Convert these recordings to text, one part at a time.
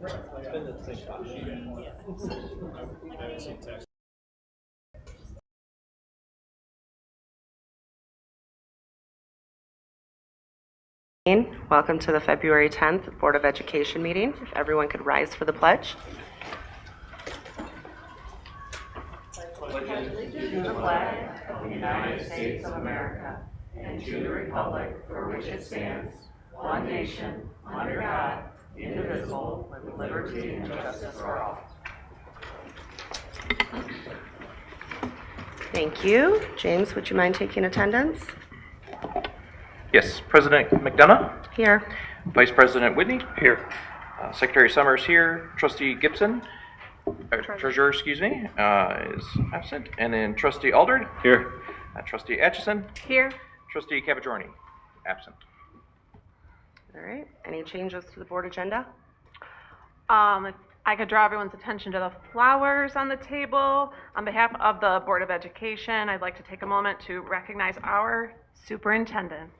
It's been the same spot. I haven't seen text. Welcome to the February 10th Board of Education meeting. If everyone could rise for the pledge. To the flag of the United States of America and to the republic for which it stands, one nation, under God, indivisible, with liberty and justice for all. Thank you. James, would you mind taking attendance? Yes, President McDonough, Here. Vice President Whitney. Here. Secretary Summers here, Trustee Gibson, Treasurer, excuse me, is absent, and then Trustee Aldred. Here. Trustee Atchison, Here. Trustee Capigiorni, absent. All right. Any changes to the board agenda? If I could draw everyone's attention to the flowers on the table. On behalf of the Board of Education, I'd like to take a moment to recognize our superintendent.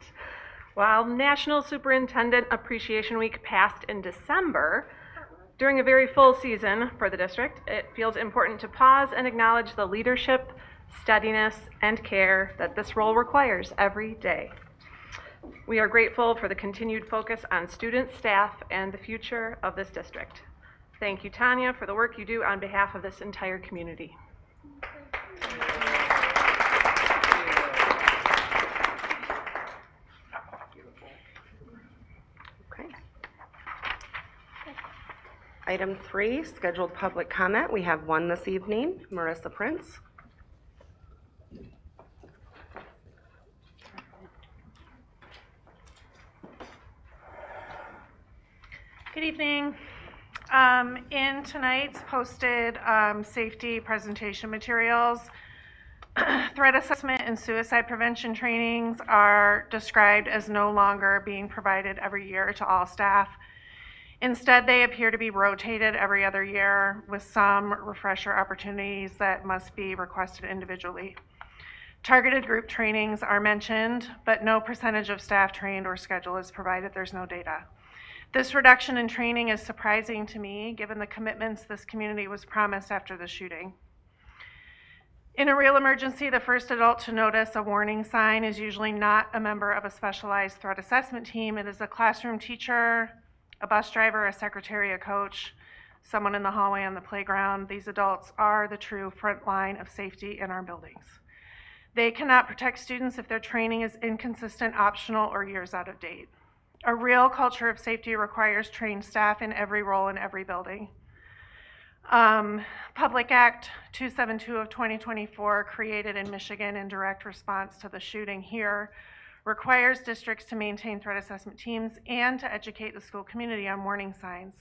While National Superintendent Appreciation Week passed in December, during a very full season for the district, it feels important to pause and acknowledge the leadership, steadiness, and care that this role requires every day. We are grateful for the continued focus on students, staff, and the future of this district. Thank you, Tanya, for the work you do on behalf of this entire community. Okay. Item 3, scheduled public comment. We have one this evening. Marissa Prince. Good evening. In tonight's posted safety presentation materials, threat assessment and suicide prevention trainings are described as no longer being provided every year to all staff. Instead, they appear to be rotated every other year with some refresher opportunities that must be requested individually. Targeted group trainings are mentioned, but no percentage of staff trained or schedule is provided. There's no data. This reduction in training is surprising to me, given the commitments this community was promised after the shooting. In a real emergency, the first adult to notice a warning sign is usually not a member of a specialized threat assessment team. It is a classroom teacher, a bus driver, a secretary, a coach, someone in the hallway on the playground. These adults are the true front line of safety in our buildings. They cannot protect students if their training is inconsistent, optional, or years out of date. A real culture of safety requires trained staff in every role in every building. Public Act 272 of 2024, created in Michigan in direct response to the shooting here, requires districts to maintain threat assessment teams and to educate the school community on warning signs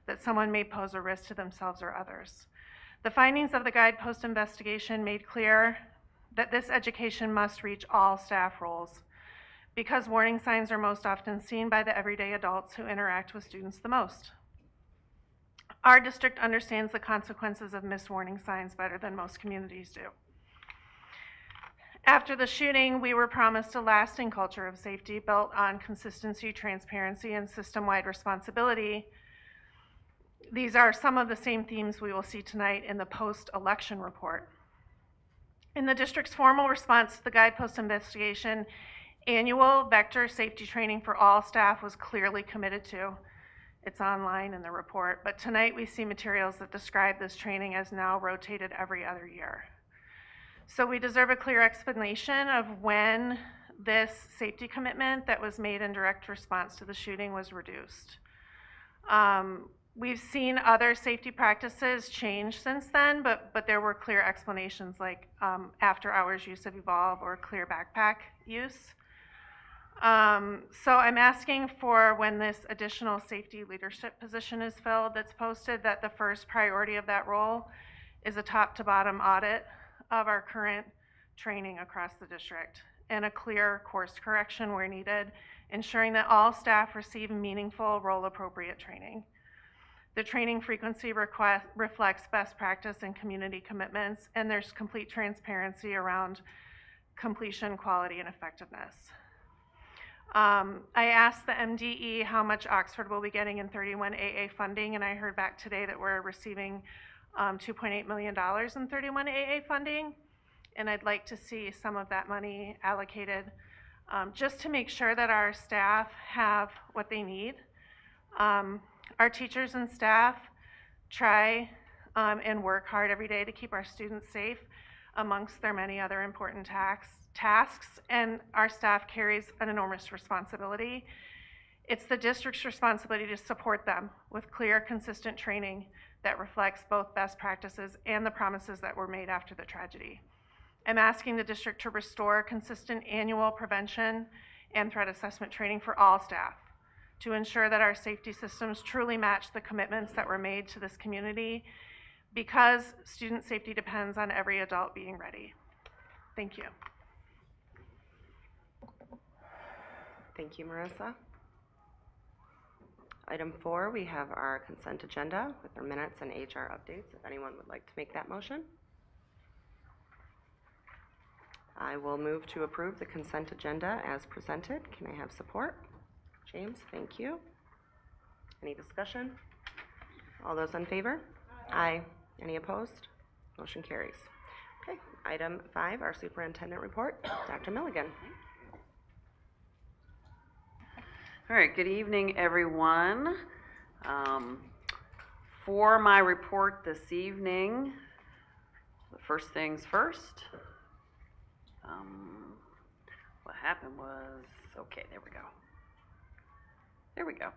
that someone may pose a risk to themselves or others. The findings of the guidepost investigation made clear that this education must reach all staff roles, because warning signs are most often seen by the everyday adults who interact with students the most. Our district understands the consequences of missed warning signs better than most communities do. After the shooting, we were promised a lasting culture of safety built on consistency, transparency, and system-wide responsibility. These are some of the same themes we will see tonight in the post-election report. In the district's formal response to the guidepost investigation, annual vector safety training for all staff was clearly committed to. It's online in the report, but tonight we see materials that describe this training as now rotated every other year. So we deserve a clear explanation of when this safety commitment that was made in direct response to the shooting was reduced. We've seen other safety practices change since then, but there were clear explanations like after hours use of Evolve or clear backpack use. So I'm asking for, when this additional safety leadership position is filled that's posted, that the first priority of that role is a top to bottom audit of our current training across the district and a clear course correction where needed, ensuring that all staff receive meaningful role appropriate training. The training frequency reflects best practice and community commitments, and there's complete transparency around completion, quality, and effectiveness. I asked the MDE how much Oxford will be getting in 31AA funding, and I heard back today that we're receiving $2.8 million in 31AA funding, and I'd like to see some of that money allocated just to make sure that our staff have what they need. Our teachers and staff try and work hard every day to keep our students safe amongst their many other important tasks, and our staff carries an enormous responsibility. It's the district's responsibility to support them with clear, consistent training that reflects both best practices and the promises that were made after the tragedy. I'm asking the district to restore consistent annual prevention and threat assessment training for all staff to ensure that our safety systems truly match the commitments that were made to this community, because student safety depends on every adult being ready. Thank you. Thank you, Marissa. Item 4, we have our consent agenda with our minutes and HR updates. If anyone would like to make that motion. I will move to approve the consent agenda as presented. Can I have support? James, thank you. Any discussion? All those in favor? Aye. Any opposed? Motion carries. Okay, item 5, our superintendent report. Dr. Milligan. All right, good evening, everyone. For my report this evening, the first things first. What happened was, okay, there we go. There we go.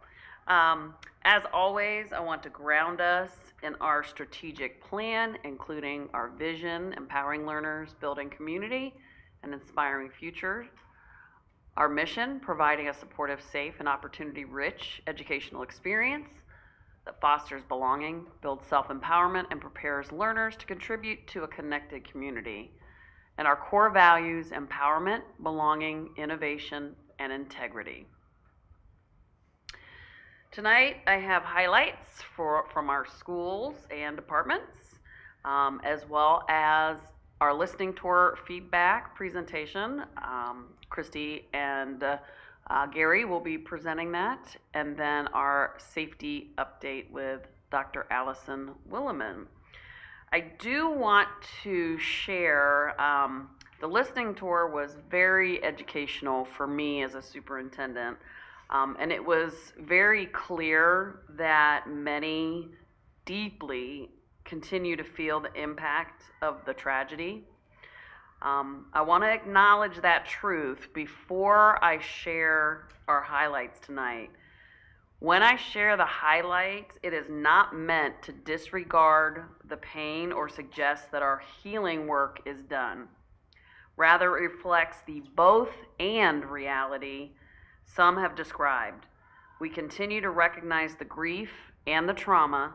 As always, I want to ground us in our strategic plan, including our vision, empowering learners, building community, and inspiring futures. Our mission, providing a supportive, safe, and opportunity-rich educational experience that fosters belonging, builds self-empowerment, and prepares learners to contribute to a connected community. And our core values, empowerment, belonging, innovation, and integrity. Tonight, I have highlights from our schools and departments, as well as our listening tour feedback presentation. Christy and Gary will be presenting that, and then our safety update with Dr. Allison Williman. I do want to share, the listening tour was very educational for me as a superintendent. And it was very clear that many deeply continue to feel the impact of the tragedy. I want to acknowledge that truth before I share our highlights tonight. When I share the highlights, it is not meant to disregard the pain or suggest that our healing work is done. Rather, it reflects the both and reality some have described. We continue to recognize the grief and the trauma,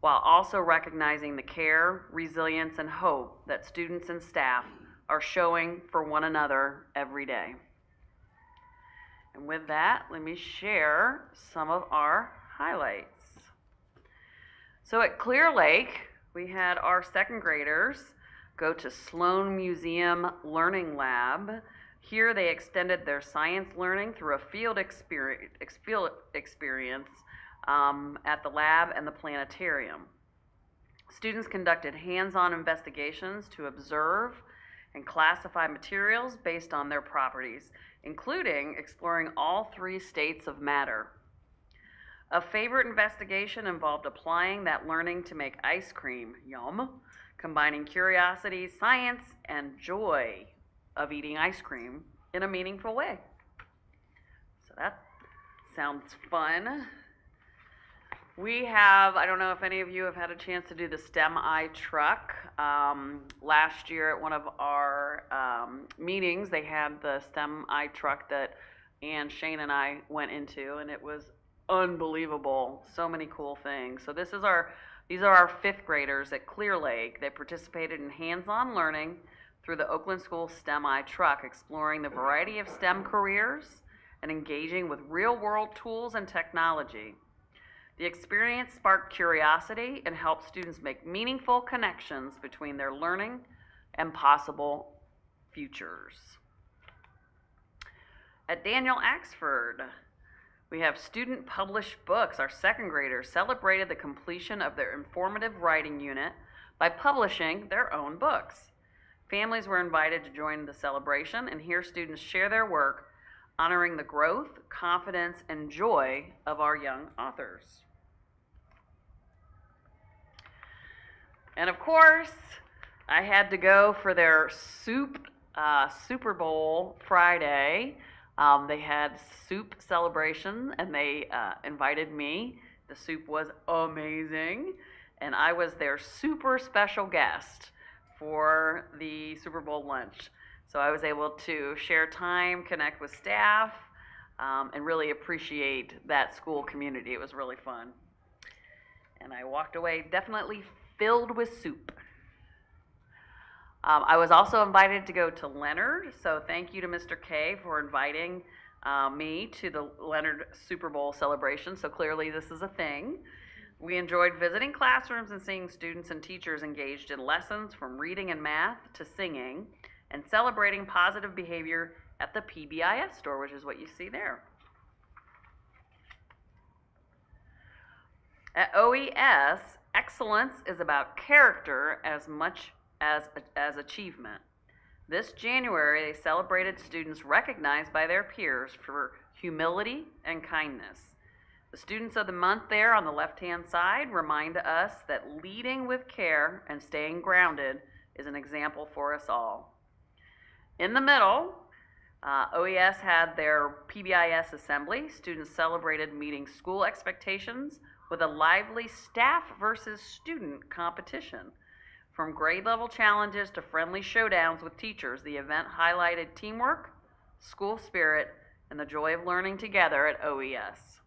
while also recognizing the care, resilience, and hope that students and staff are showing for one another every day. And with that, let me share some of our highlights. So at Clear Lake, we had our second graders go to Sloan Museum Learning Lab. Here they extended their science learning through a field experience at the lab and the planetarium. Students conducted hands-on investigations to observe and classify materials based on their properties, including exploring all 3 states of matter. A favorite investigation involved applying that learning to make ice cream, yum, combining curiosity, science, and joy of eating ice cream in a meaningful way. So that sounds fun. We have, I don't know if any of you have had a chance to do the STEM truck. Last year at one of our meetings, they had the STEM truck that Ann, Shane, and I went into, and it was unbelievable. So many cool things. So these are our 5th graders at Clear Lake. They participated in hands-on learning through the Oakland School STEM truck, exploring the variety of STEM careers and engaging with real-world tools and technology. The experience sparked curiosity and helped students make meaningful connections between their learning and possible futures. At Daniel Axford, we have student published books. Our second graders celebrated the completion of their informative writing unit by publishing their own books. Families were invited to join the celebration and hear students share their work, honoring the growth, confidence, and joy of our young authors. And of course, I had to go for their Super Bowl Friday. They had soup celebration, and they invited me. The soup was amazing, and I was their super special guest for the Super Bowl lunch. So I was able to share time, connect with staff, and really appreciate that school community. It was really fun. And I walked away definitely filled with soup. I was also invited to go to Leonard, so thank you to Mr. K for inviting me to the Leonard Super Bowl celebration. So clearly this is a thing. We enjoyed visiting classrooms and seeing students and teachers engaged in lessons from reading and math to singing, and celebrating positive behavior at the PBIS store, which is what you see there. At OES, excellence is about character as much as achievement. This January, they celebrated students recognized by their peers for humility and kindness. The students of the month there on the left-hand side remind us that leading with care and staying grounded is an example for us all. In the middle, OES had their PBIS assembly. Students celebrated meeting school expectations with a lively staff versus student competition. From grade level challenges to friendly showdowns with teachers, the event highlighted teamwork, school spirit, and the joy of learning together at OES.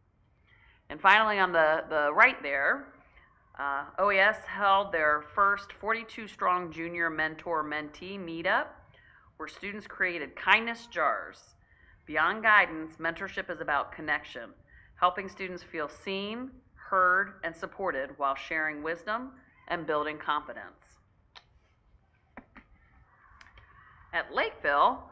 And finally, on the right there, OES held their first 42-strong junior mentor-mentee meetup, where students created kindness jars. Beyond guidance, mentorship is about connection, helping students feel seen, heard, and supported while sharing wisdom and building confidence. At Lakeville,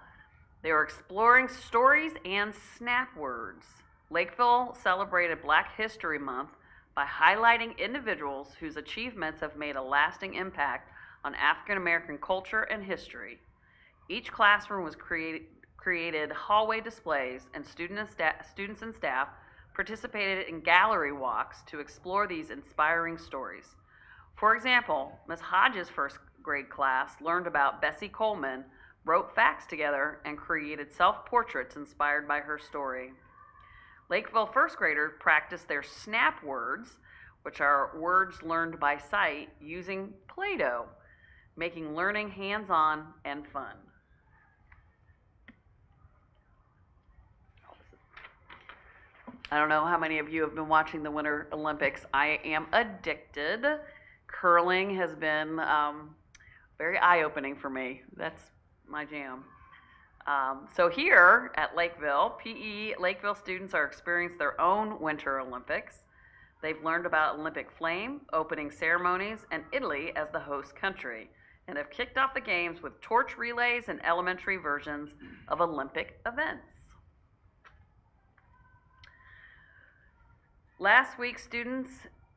they were exploring stories and snap words. Lakeville celebrated Black History Month by highlighting individuals whose achievements have made a lasting impact on African American culture and history. Each classroom was created hallway displays, and students and staff participated in gallery walks to explore these inspiring stories. For example, Ms. Hodges' first grade class learned about Bessie Coleman, wrote facts together, and created self-portraits inspired by her story. Lakeville first graders practiced their snap words, which are words learned by sight, using Play-Doh, making learning hands-on and fun. I don't know how many of you have been watching the Winter Olympics. I am addicted. Curling has been very eye-opening for me. That's my jam. So here at Lakeville, Lakeville students are experiencing their own Winter Olympics. They've learned about Olympic flame, opening ceremonies, and Italy as the host country, and have kicked off the games with torch relays and elementary versions of Olympic events. Last week, students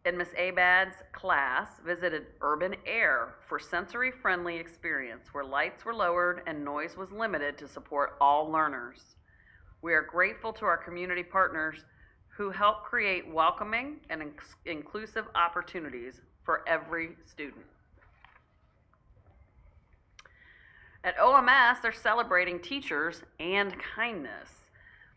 in Ms. Abad's class visited Urban Air for sensory-friendly experience where lights were lowered and noise was limited to support all learners. We are grateful to our community partners who help create welcoming and inclusive opportunities for every student. At OMS, they're celebrating teachers and kindness.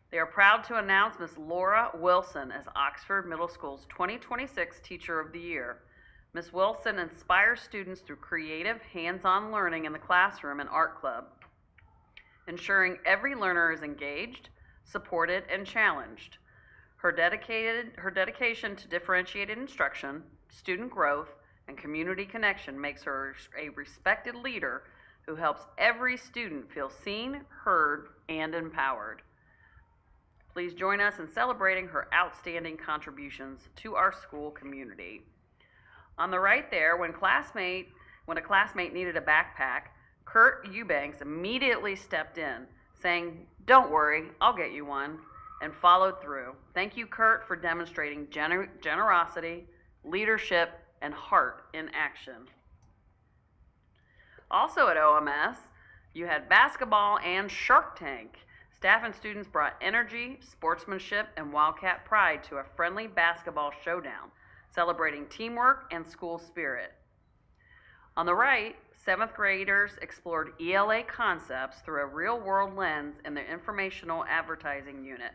They are proud to announce Ms. Laura Wilson as Oxford Middle School's 2026 Teacher of the Year. Ms. Wilson inspires students through creative, hands-on learning in the classroom and art club, ensuring every learner is engaged, supported, and challenged. Her dedication to differentiated instruction, student growth, and community connection makes her a respected leader who helps every student feel seen, heard, and empowered. Please join us in celebrating her outstanding contributions to our school community. On the right there, when a classmate needed a backpack, Kurt Eubanks immediately stepped in, saying, "Don't worry, I'll get you one," and followed through. Thank you, Kurt, for demonstrating generosity, leadership, and heart in action. Also at OMS, you had basketball and Shark Tank. Staff and students brought energy, sportsmanship, and Wildcat pride to a friendly basketball showdown, celebrating teamwork and school spirit. On the right, 7th graders explored ELA concepts through a real-world lens in the informational advertising unit,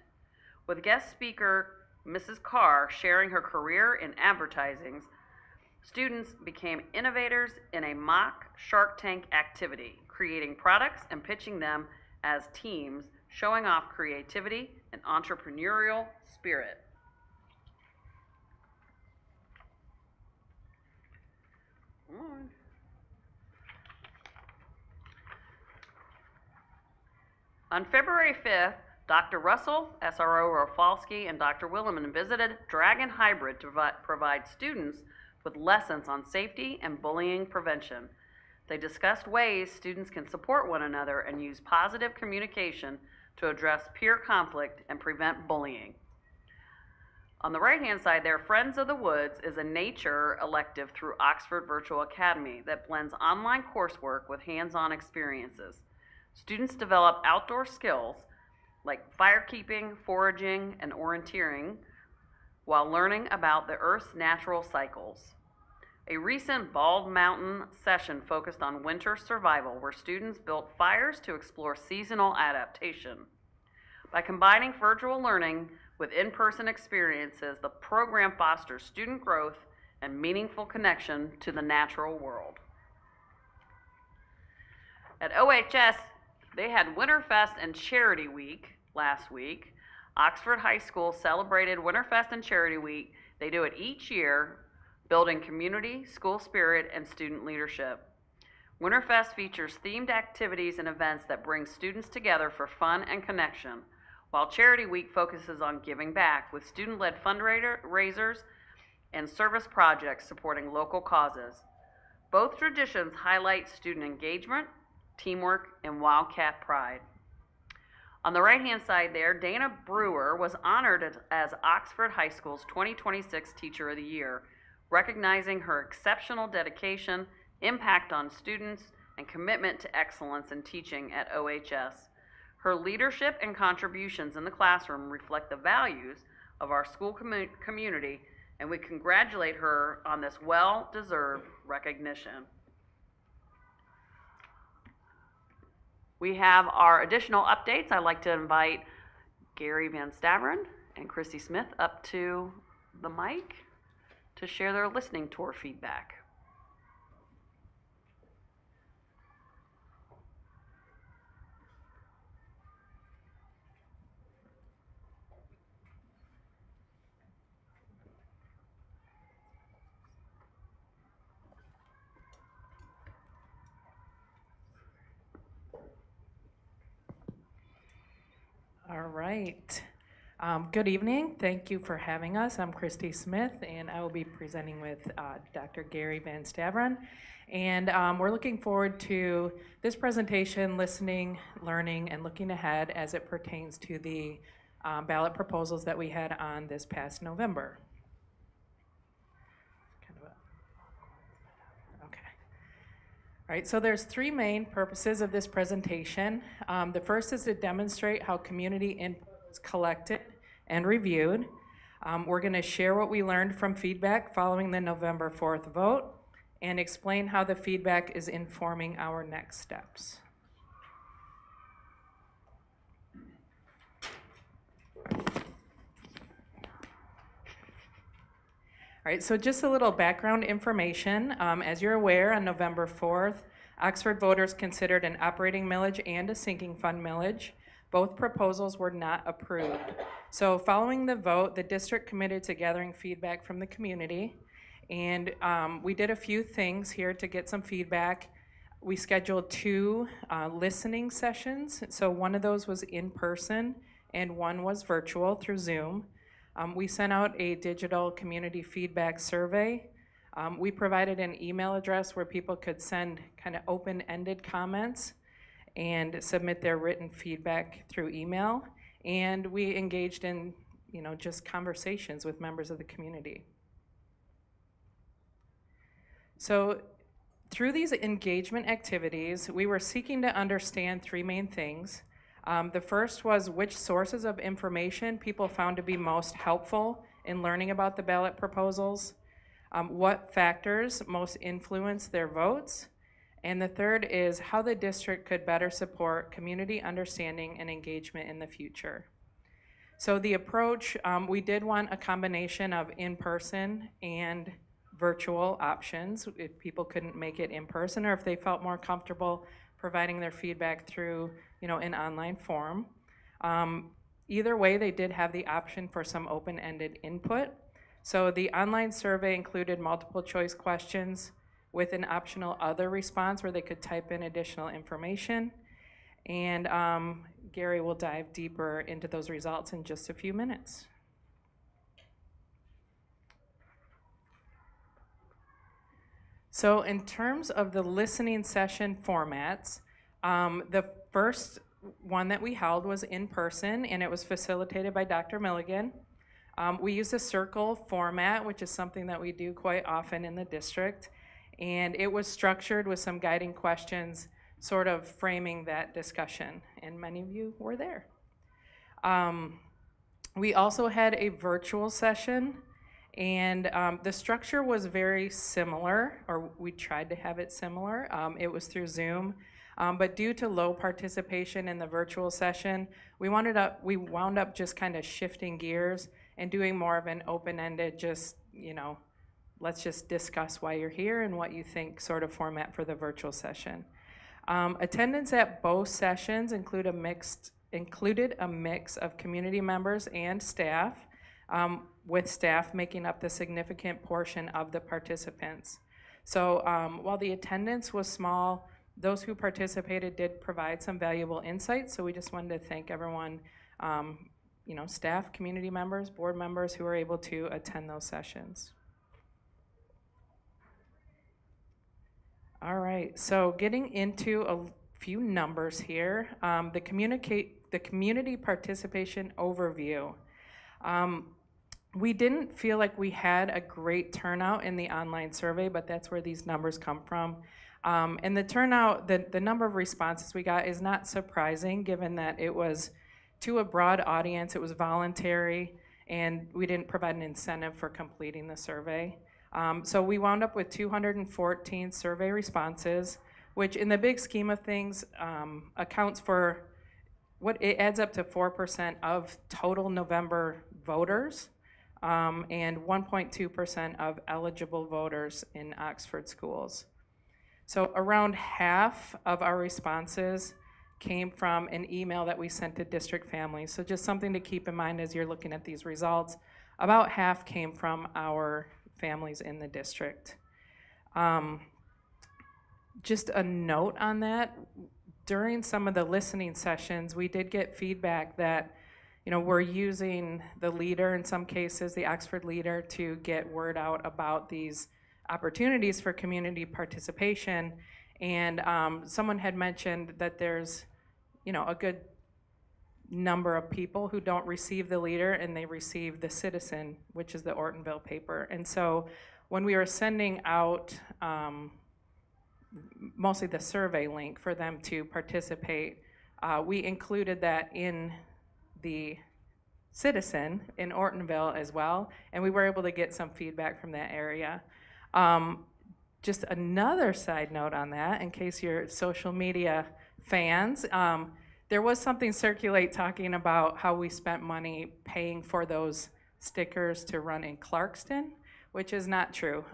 with guest speaker Mrs. Carr sharing her career in advertising. Students became innovators in a mock Shark Tank activity, creating products and pitching them as teams, showing off creativity and entrepreneurial spirit. On February 5th, Dr. Russell, SRO Rafalski, and Dr. Williman visited Dragon Hybrid to provide students with lessons on safety and bullying prevention. They discussed ways students can support one another and use positive communication to address peer conflict and prevent bullying. On the right-hand side there, Friends of the Woods is a nature elective through Oxford Virtual Academy that blends online coursework with hands-on experiences. Students develop outdoor skills like firekeeping, foraging, and orienteering while learning about the Earth's natural cycles. A recent Bald Mountain session focused on winter survival, where students built fires to explore seasonal adaptation. By combining virtual learning with in-person experiences, the program fosters student growth and meaningful connection to the natural world. At OHS, they had Winterfest and Charity Week last week. Oxford High School celebrated Winterfest and Charity Week. They do it each year, building community, school spirit, and student leadership. Winterfest features themed activities and events that bring students together for fun and connection, while Charity Week focuses on giving back with student-led fundraisers and service projects supporting local causes. Both traditions highlight student engagement, teamwork, and Wildcat pride. On the right-hand side there, Dana Brewer was honored as Oxford High School's 2026 Teacher of the Year, recognizing her exceptional dedication, impact on students, and commitment to excellence in teaching at OHS. Her leadership and contributions in the classroom reflect the values of our school community, and we congratulate her on this well-deserved recognition. We have our additional updates. I'd like to invite Gary Van Staveren and Christy Smith up to the mic to share their listening tour feedback. All right. Good evening. Thank you for having us. I'm Christy Smith, and I will be presenting with Dr. Gary Van Staveren. And we're looking forward to this presentation, listening, learning, and looking ahead as it pertains to the ballot proposals that we had on this past November. All right, so there's three main purposes of this presentation. The first is to demonstrate how community input is collected and reviewed. We're going to share what we learned from feedback following the November 4th vote and explain how the feedback is informing our next steps. All right, so just a little background information. As you're aware, on November 4th, Oxford voters considered an operating millage and a sinking fund millage. Both proposals were not approved. So following the vote, the district committed to gathering feedback from the community, and we did a few things here to get some feedback. We scheduled two listening sessions. So one of those was in person, and one was virtual through Zoom. We sent out a digital community feedback survey. We provided an email address where people could send kind of open-ended comments. and submit their written feedback through email. And we engaged in, just conversations with members of the community. So through these engagement activities, we were seeking to understand three main things. The first was which sources of information people found to be most helpful in learning about the ballot proposals, what factors most influence their votes, and the third is how the district could better support community understanding and engagement in the future. So the approach, we did want a combination of in-person and virtual options if people couldn't make it in person or if they felt more comfortable providing their feedback through, an online form. Either way, they did have the option for some open-ended input. So the online survey included multiple choice questions with an optional other response where they could type in additional information. And Gary will dive deeper into those results in just a few minutes. So in terms of the listening session formats, the first one that we held was in person, and it was facilitated by Dr. Milligan. We used a circle format, which is something that we do quite often in the district, and it was structured with some guiding questions, sort of framing that discussion, and many of you were there. We also had a virtual session, and the structure was very similar, or we tried to have it similar. It was through Zoom, but due to low participation in the virtual session, we wound up just kind of shifting gears and doing more of an open-ended, just, let's just discuss why you're here and what you think sort of format for the virtual session. Attendance at both sessions included a mix of community members and staff, with staff making up the significant portion of the participants. So while the attendance was small, those who participated did provide some valuable insights, so we just wanted to thank everyone, staff, community members, board members who were able to attend those sessions. All right, so getting into a few numbers here, the community participation overview. We didn't feel like we had a great turnout in the online survey, but that's where these numbers come from. And the turnout, the number of responses we got is not surprising given that it was to a broad audience, it was voluntary, and we didn't provide an incentive for completing the survey. So we wound up with 214 survey responses, which in the big scheme of things accounts for it adds up to 4% of total November voters and 1.2% of eligible voters in Oxford schools. So around half of our responses came from an email that we sent to district families. So just something to keep in mind as you're looking at these results. About half came from our families in the district. Just a note on that, during some of the listening sessions, we did get feedback that, we're using the leader in some cases, the Oxford Leader, to get word out about these opportunities for community participation. And someone had mentioned that there's, a good number of people who don't receive the leader and they receive the Citizen, which is the Ortonville paper. And so when we were sending out mostly the survey link for them to participate, we included that in the Citizen in Ortonville as well, and we were able to get some feedback from that area. Just another side note on that, in case you're social media fans, there was something circulate talking about how we spent money paying for those stickers to run in Clarkston, which is not true.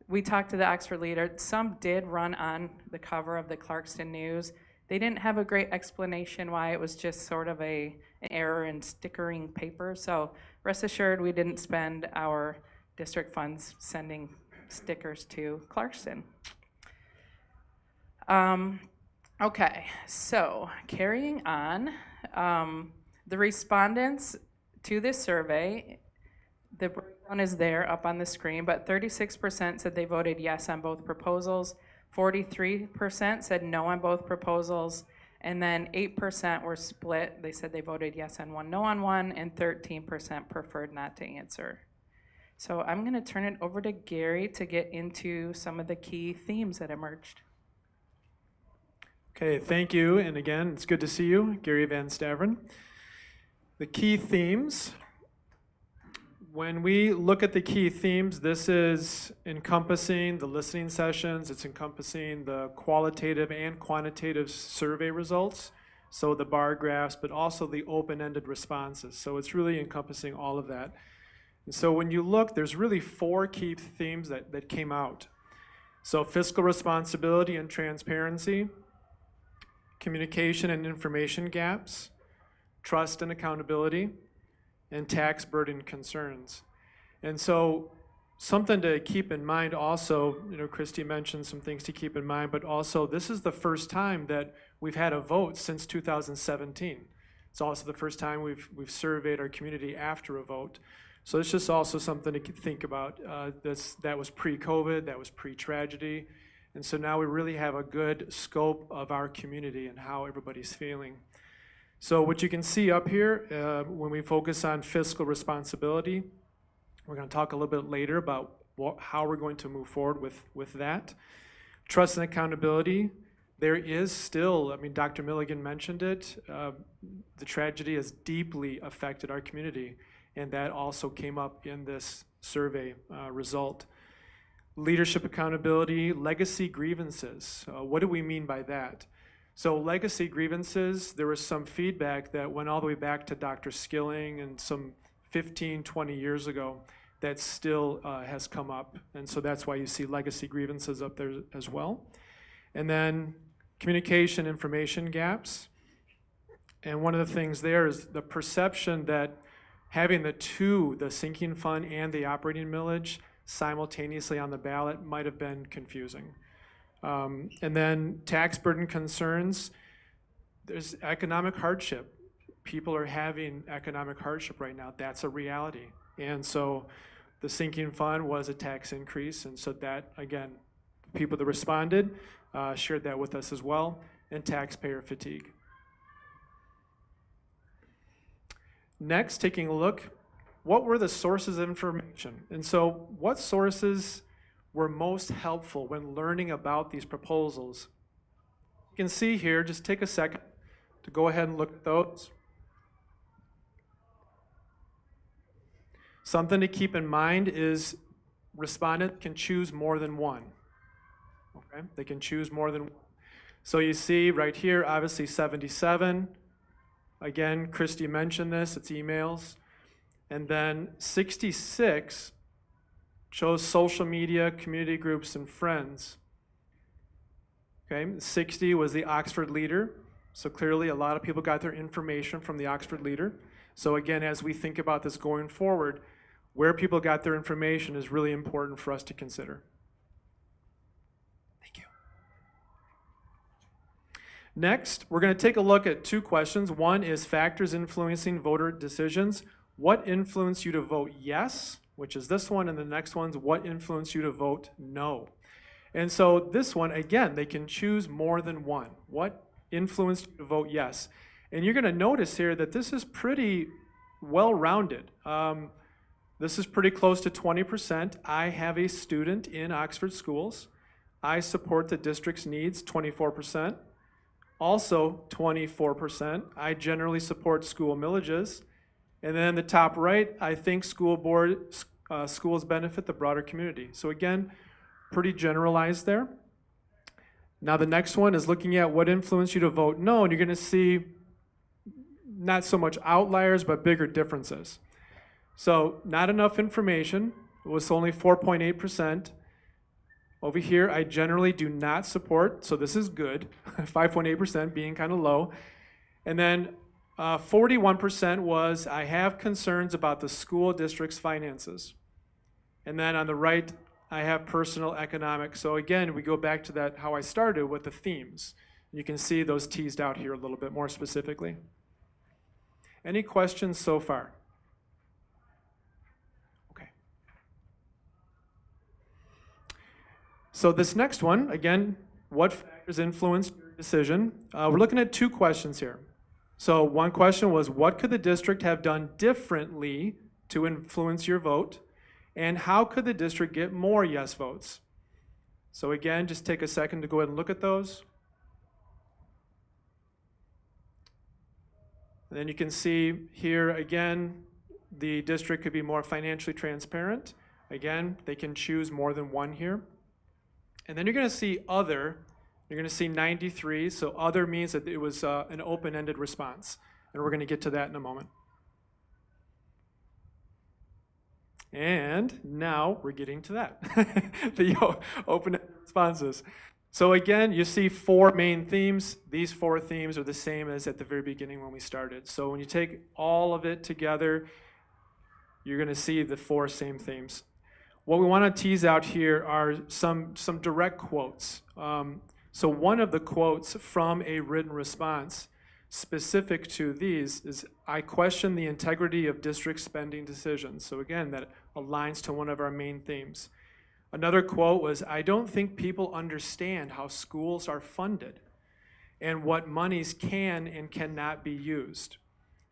We talked to the Oxford Leader. Some did run on the cover of the Clarkston News. They didn't have a great explanation why. It was just sort of an error in stickering paper. So rest assured, we didn't spend our district funds sending stickers to Clarkston. Okay, so carrying on, the respondents to this survey, the breakdown is there up on the screen, but 36% said they voted yes on both proposals, 43% said no on both proposals, and then 8% were split. They said they voted yes on one, no on one, and 13% preferred not to answer. So I'm going to turn it over to Gary to get into some of the key themes that emerged. Okay, thank you. And again, it's good to see you, Gary Van Staveren. The key themes. When we look at the key themes, this is encompassing the listening sessions, it's encompassing the qualitative and quantitative survey results, so the bar graphs, but also the open-ended responses. So it's really encompassing all of that. And so when you look, there's really 4 key themes that came out. So fiscal responsibility and transparency, communication and information gaps, trust and accountability, and tax burden concerns. And so something to keep in mind also, Christy mentioned some things to keep in mind, but also this is the first time that we've had a vote since 2017. It's also the first time we've surveyed our community after a vote. So it's just also something to think about. That was pre-COVID, that was pre-tragedy, and so now we really have a good scope of our community and how everybody's feeling. So what you can see up here, when we focus on fiscal responsibility, we're going to talk a little bit later about how we're going to move forward with that. Trust and accountability, there is still, Dr. Milligan mentioned it, the tragedy has deeply affected our community, and that also came up in this survey result. Leadership accountability, legacy grievances. What do we mean by that? So legacy grievances, there was some feedback that went all the way back to Dr. Skilling and some 15, 20 years ago that still has come up. And so that's why you see legacy grievances up there as well. And then communication information gaps. And one of the things there is the perception that having the sinking fund and the operating millage simultaneously on the ballot might have been confusing. And then tax burden concerns, there's economic hardship. People are having economic hardship right now. That's a reality. And so the sinking fund was a tax increase, and so that, again, people that responded shared that with us as well, and taxpayer fatigue. Next, taking a look, what were the sources of information? And so what sources were most helpful when learning about these proposals? You can see here, just take a second to go ahead and look at those. Something to keep in mind is respondent can choose more than one. Okay, they can choose more than one. So you see right here, obviously 77. Again, Christy mentioned this, it's emails. And then 66 chose social media, community groups, and friends. Okay, 60 was the Oxford Leader. So clearly a lot of people got their information from the Oxford Leader. So again, as we think about this going forward, where people got their information is really important for us to consider. Thank you. Next, we're going to take a look at 2 questions. One is factors influencing voter decisions. What influenced you to vote yes, which is this one, and the next one's what influenced you to vote no. And so this one, again, they can choose more than one. What influenced you to vote yes? And you're going to notice here that this is pretty well-rounded. This is pretty close to 20%. I have a student in Oxford schools. I support the district's needs, 24%. Also 24%. I generally support school millages. And then the top right, I think schools benefit the broader community. So again, pretty generalized there. Now the next one is looking at what influenced you to vote no, and you're going to see not so much outliers, but bigger differences. So not enough information. It was only 4.8%. Over here, I generally do not support, so this is good. 5.8% being kind of low. And then 41% was, I have concerns about the school district's finances. And then on the right, I have personal economic. So again, we go back to that, how I started with the themes. You can see those teased out here a little bit more specifically. Any questions so far? Okay. So this next one, again, what factors influenced your decision? We're looking at 2 questions here. So one question was, what could the district have done differently to influence your vote? And how could the district get more yes votes? So again, just take a second to go ahead and look at those. And then you can see here again, the district could be more financially transparent. Again, they can choose more than one here. And then you're going to see other. You're going to see 93. So other means that it was an open-ended response. And we're going to get to that in a moment. And now we're getting to that, the open-ended responses. So again, you see 4 main themes. These 4 themes are the same as at the very beginning when we started. So when you take all of it together, you're going to see the 4 same themes. What we want to tease out here are some direct quotes. So one of the quotes from a written response specific to these is, I question the integrity of district spending decisions. So again, that aligns to one of our main themes. Another quote was, I don't think people understand how schools are funded and what monies can and cannot be used.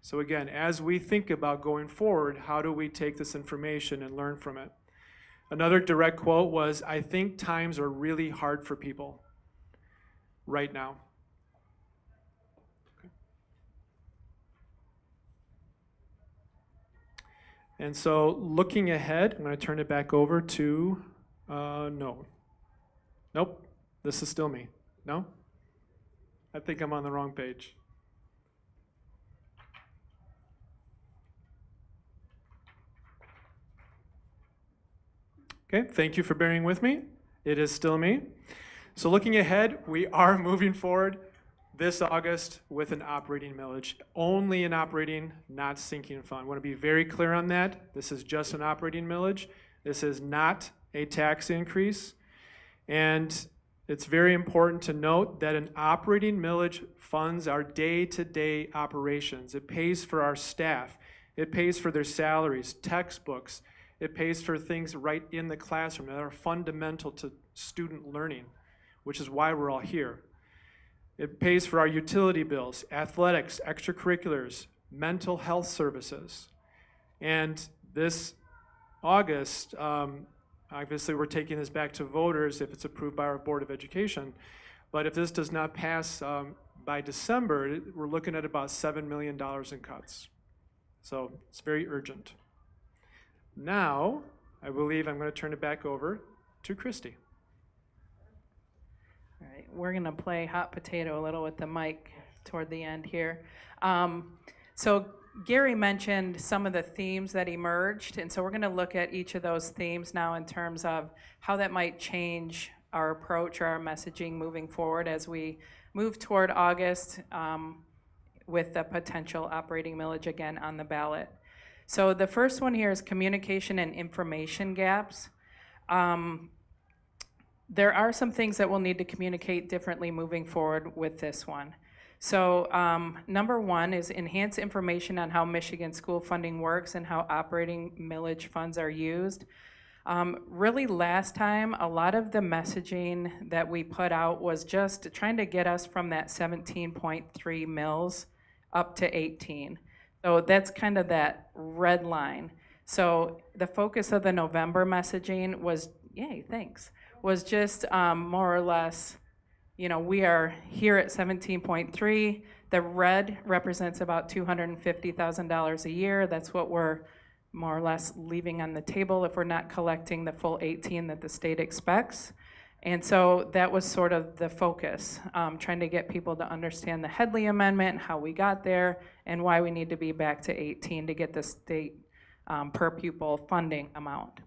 So again, as we think about going forward, how do we take this information and learn from it? Another direct quote was, I think times are really hard for people right now. And so looking ahead, I'm going to turn it back over to, no. Nope, this is still me. No? I think I'm on the wrong page. Okay, thank you for bearing with me. It is still me. So looking ahead, we are moving forward this August with an operating millage. Only an operating, not sinking fund. I want to be very clear on that. This is just an operating millage. This is not a tax increase. And it's very important to note that an operating millage funds our day-to-day operations. It pays for our staff. It pays for their salaries, textbooks. It pays for things right in the classroom that are fundamental to student learning, which is why we're all here. It pays for our utility bills, athletics, extracurriculars, mental health services. And this August, obviously we're taking this back to voters if it's approved by our Board of Education. But if this does not pass by December, we're looking at about $7 million in cuts. So it's very urgent. Now, I believe I'm going to turn it back over to Christy. All right, we're going to play hot potato a little with the mic toward the end here. So Gary mentioned some of the themes that emerged, and so we're going to look at each of those themes now in terms of how that might change our approach or our messaging moving forward as we move toward August with the potential operating millage again on the ballot. So the first one here is communication and information gaps. There are some things that we'll need to communicate differently moving forward with this one. So number one is enhance information on how Michigan school funding works and how operating millage funds are used. Really last time, a lot of the messaging that we put out was just trying to get us from that 17.3 mils up to 18. So that's kind of that red line. So the focus of the November messaging was, yay, thanks, was just more or less, you know, we are here at 17.3. The red represents about $250,000 a year. That's what we're more or less leaving on the table if we're not collecting the full 18 that the state expects. And so that was sort of the focus, trying to get people to understand the Headley Amendment, how we got there, and why we need to be back to 18 to get the state per pupil funding amount.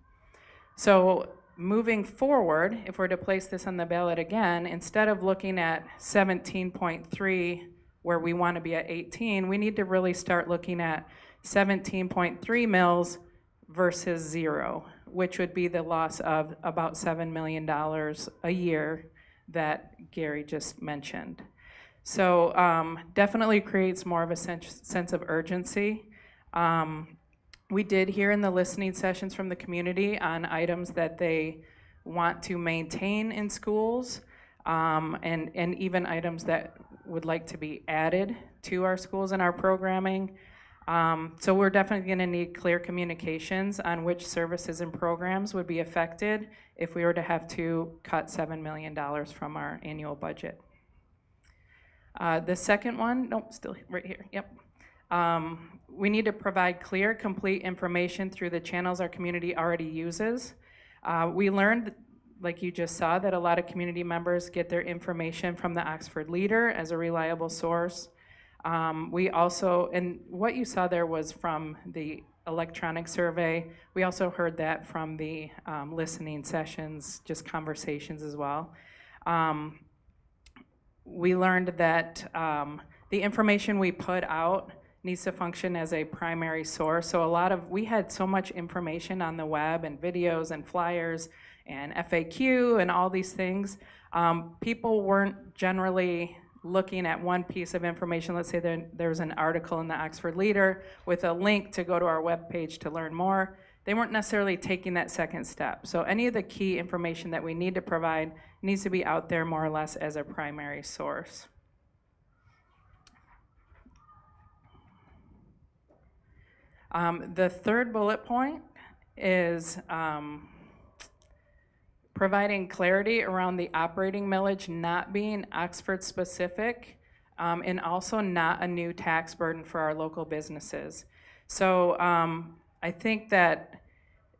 So moving forward, if we're to place this on the ballot again, instead of looking at 17.3 where we want to be at 18, we need to really start looking at 17.3 mils versus 0, which would be the loss of about $7 million a year that Gary just mentioned. So definitely creates more of a sense of urgency. We did hear in the listening sessions from the community on items that they want to maintain in schools. and even items that would like to be added to our schools and our programming. So we're definitely going to need clear communications on which services and programs would be affected if we were to have to cut $7 million from our annual budget. The second one, nope, still right here, yep. We need to provide clear, complete information through the channels our community already uses. We learned, like you just saw, that a lot of community members get their information from the Oxford Leader as a reliable source. We also, and what you saw there was from the electronic survey. We also heard that from the listening sessions, just conversations as well. We learned that the information we put out needs to function as a primary source. So we had so much information on the web and videos and flyers and FAQ and all these things. People weren't generally looking at one piece of information. Let's say there's an article in the Oxford Leader with a link to go to our webpage to learn more. They weren't necessarily taking that second step. So any of the key information that we need to provide needs to be out there more or less as a primary source. The third bullet point is providing clarity around the operating millage not being Oxford specific, and also not a new tax burden for our local businesses. So I think that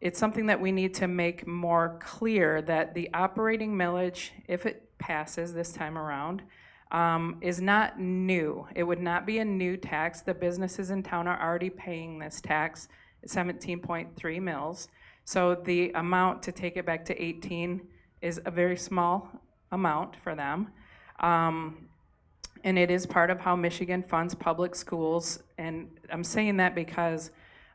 it's something that we need to make more clear, that the operating millage, if it passes this time around, is not new. It would not be a new tax. The businesses in town are already paying this tax, 17.3 mils. So the amount to take it back to 18 is a very small amount for them. And it is part of how Michigan funds public schools. And I'm saying that because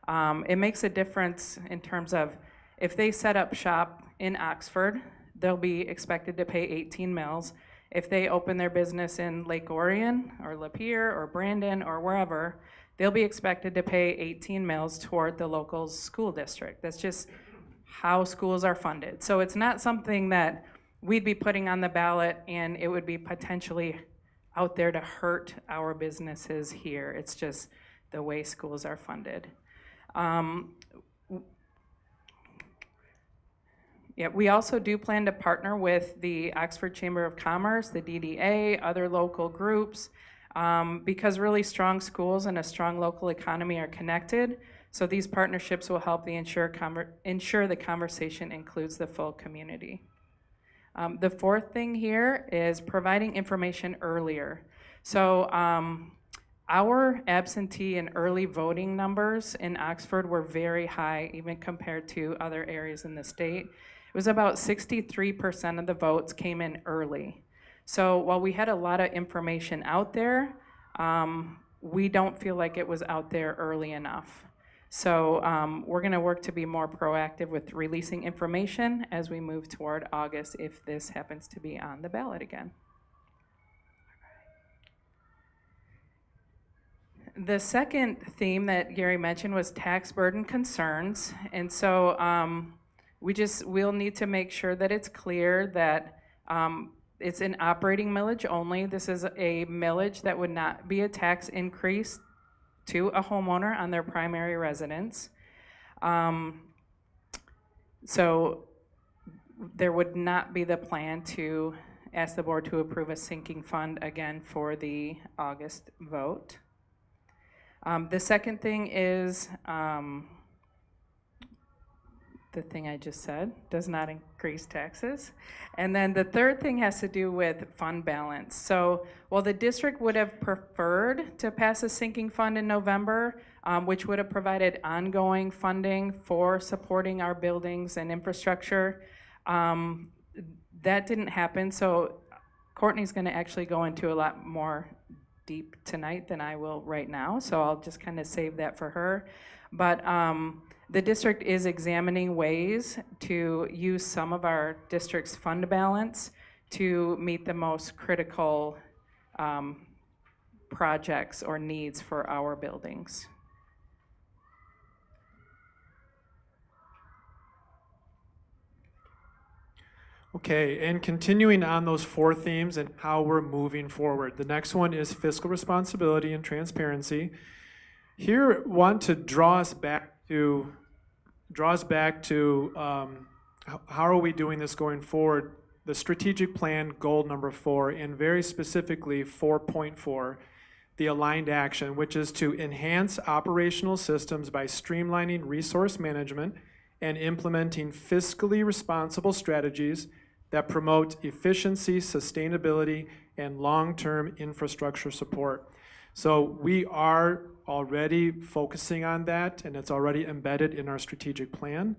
it makes a difference in terms of if they set up shop in Oxford, they'll be expected to pay 18 mils. If they open their business in Lake Orion or Lapeer or Brandon or wherever, they'll be expected to pay 18 mils toward the local school district. That's just how schools are funded. So it's not something that we'd be putting on the ballot and it would be potentially out there to hurt our businesses here. It's just the way schools are funded. Yeah, we also do plan to partner with the Oxford Chamber of Commerce, the DDA, other local groups, because really strong schools and a strong local economy are connected. So these partnerships will help ensure the conversation includes the full community. The fourth thing here is providing information earlier. So our absentee and early voting numbers in Oxford were very high, even compared to other areas in the state. It was about 63% of the votes came in early. So while we had a lot of information out there, we don't feel like it was out there early enough. So we're going to work to be more proactive with releasing information as we move toward August if this happens to be on the ballot again. The second theme that Gary mentioned was tax burden concerns. And so we'll need to make sure that it's clear that it's an operating millage only. This is a millage that would not be a tax increase to a homeowner on their primary residence. So there would not be the plan to ask the board to approve a sinking fund again for the August vote. The second thing is the thing I just said, does not increase taxes. And then the third thing has to do with fund balance. So while the district would have preferred to pass a sinking fund in November, which would have provided ongoing funding for supporting our buildings and infrastructure, that didn't happen. So Courtney's gonna actually go into a lot more deep tonight than I will right now. So I'll just kind of save that for her. But the district is examining ways to use some of our district's fund balance to meet the most critical projects or needs for our buildings. Okay, and continuing on those 4 themes and how we're moving forward. The next one is fiscal responsibility and transparency. Here, want to draw us back to how are we doing this going forward? The strategic plan goal number 4, and very specifically 4.4, the aligned action, which is to enhance operational systems by streamlining resource management and implementing fiscally responsible strategies that promote efficiency, sustainability, and long-term infrastructure support. So we are already focusing on that, and it's already embedded in our strategic plan.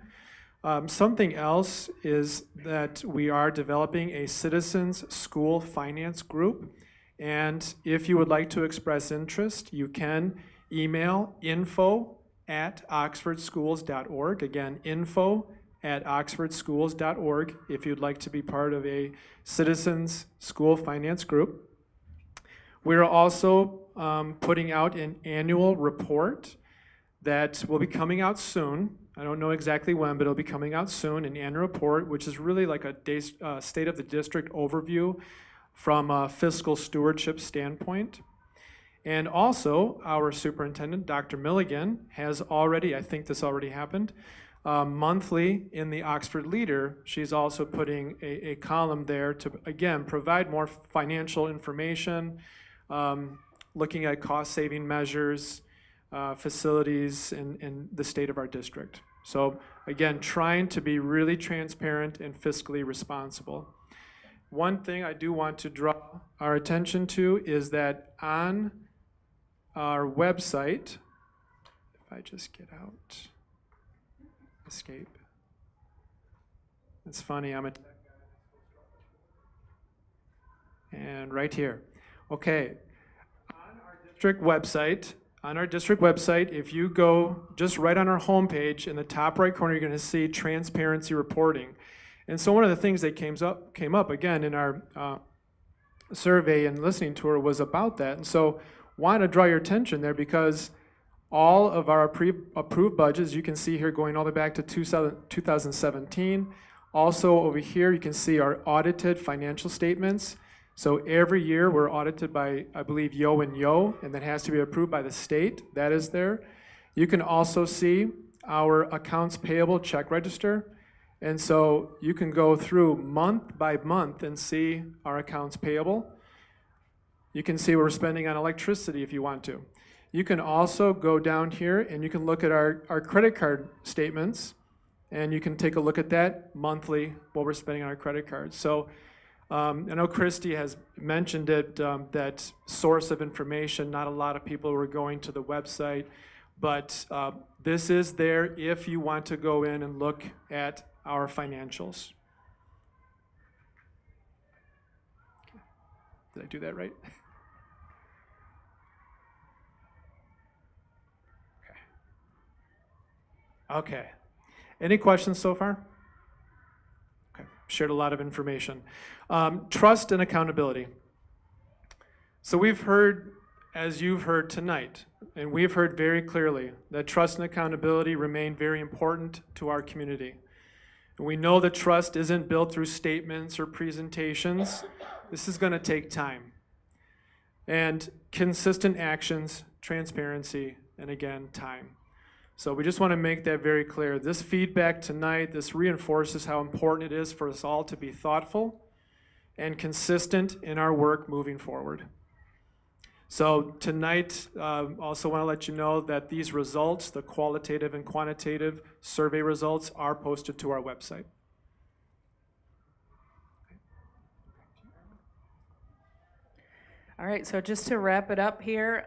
Something else is that we are developing a citizens school finance group, and if you would like to express interest, you can email info@oxfordschools.org. Again, info@oxfordschools.org if you'd like to be part of a citizens school finance group. We're also putting out an annual report that will be coming out soon. I don't know exactly when, but it'll be coming out soon, an annual report, which is really like a state of the district overview from a fiscal stewardship standpoint. And also, our superintendent, Dr. Milligan, has already, I think this already happened, monthly in the Oxford Leader, she's also putting a column there to, again, provide more financial information, looking at cost-saving measures, facilities in the state of our district. So again, trying to be really transparent and fiscally responsible. One thing I do want to draw our attention to is that on our website, if I just get out, escape. It's funny, I'm a tech guy. And right here. Okay, on our district website, if you go just right on our homepage, in the top right corner, you're going to see transparency reporting. And so one of the things that came up again in our survey and listening tour was about that. And so want to draw your attention there because all of our approved budgets, you can see here going all the way back to 2017. Also over here, you can see our audited financial statements. So every year we're audited by, I believe, Yo and Yo, and that has to be approved by the state. That is there. You can also see our accounts payable check register. And so you can go through month by month and see our accounts payable. You can see what we're spending on electricity if you want to. You can also go down here and you can look at our credit card statements, and you can take a look at that monthly, what we're spending on our credit cards. So I know Christy has mentioned it, that source of information, not a lot of people were going to the website, but this is there if you want to go in and look at our financials. Did I do that right? Okay. Any questions so far? Okay, shared a lot of information. Trust and accountability. So we've heard, as you've heard tonight, and we've heard very clearly that trust and accountability remain very important to our community. And we know that trust isn't built through statements or presentations. This is going to take time. And consistent actions, transparency, and again, time. So we just want to make that very clear. This feedback tonight, this reinforces how important it is for us all to be thoughtful and consistent in our work moving forward. So tonight, also want to let you know that these results, the qualitative and quantitative survey results, are posted to our website. All right, so just to wrap it up here,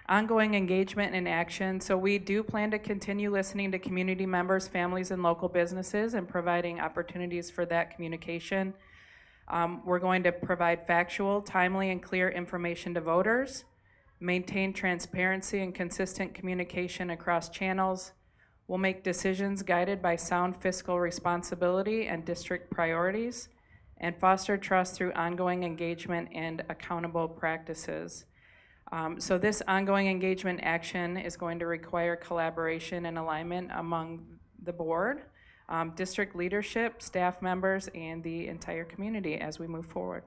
ongoing engagement and action. So we do plan to continue listening to community members, families, and local businesses and providing opportunities for that communication. We're going to provide factual, timely, and clear information to voters, maintain transparency and consistent communication across channels. We'll make decisions guided by sound fiscal responsibility and district priorities, and foster trust through ongoing engagement and accountable practices. So this ongoing engagement action is going to require collaboration and alignment among the board. district leadership, staff members, and the entire community as we move forward.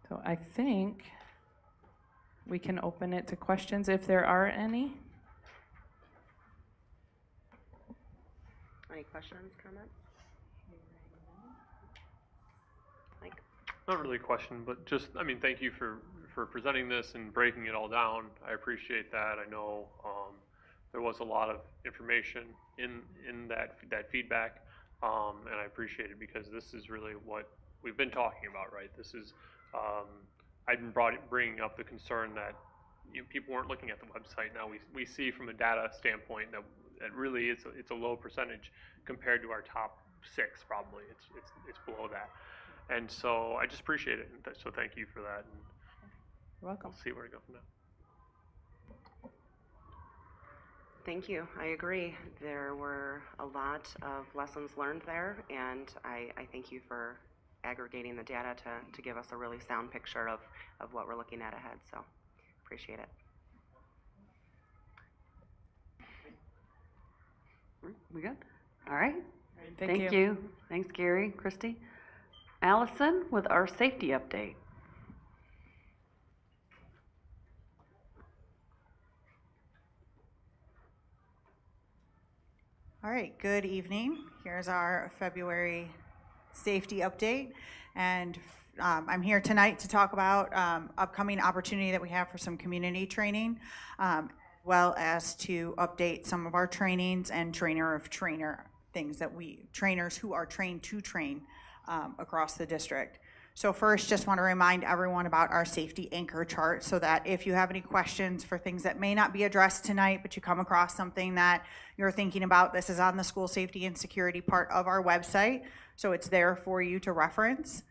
So I think we can open it to questions if there are any. Any questions, comments? Mike? Not really a question, but just, I mean, thank you for presenting this and breaking it all down. I appreciate that. I know there was a lot of information in that feedback, and I appreciate it because this is really what we've been talking about, right? This is, I've been bringing up the concern that people weren't looking at the website. Now we see from a data standpoint that really it's a low percentage compared to our top 6 probably. It's below that. And so I just appreciate it. So thank you for that. And You're welcome. we'll see where we go from there. Thank you. I agree. There were a lot of lessons learned there, and I thank you for aggregating the data to give us a really sound picture of what we're looking at ahead. So appreciate it. We good? All right. Thank Thank you. Thanks, Gary, Christy. Allison with our safety update. All right, good evening. Here's our February safety update. And I'm here tonight to talk about upcoming opportunity that we have for some community training, well as to update some of our trainings and trainer of trainer things that trainers who are trained to train across the district. So first, just want to remind everyone about our safety anchor chart so that if you have any questions for things that may not be addressed tonight, but you come across something that you're thinking about, this is on the school safety and security part of our website. So it's there for you to reference.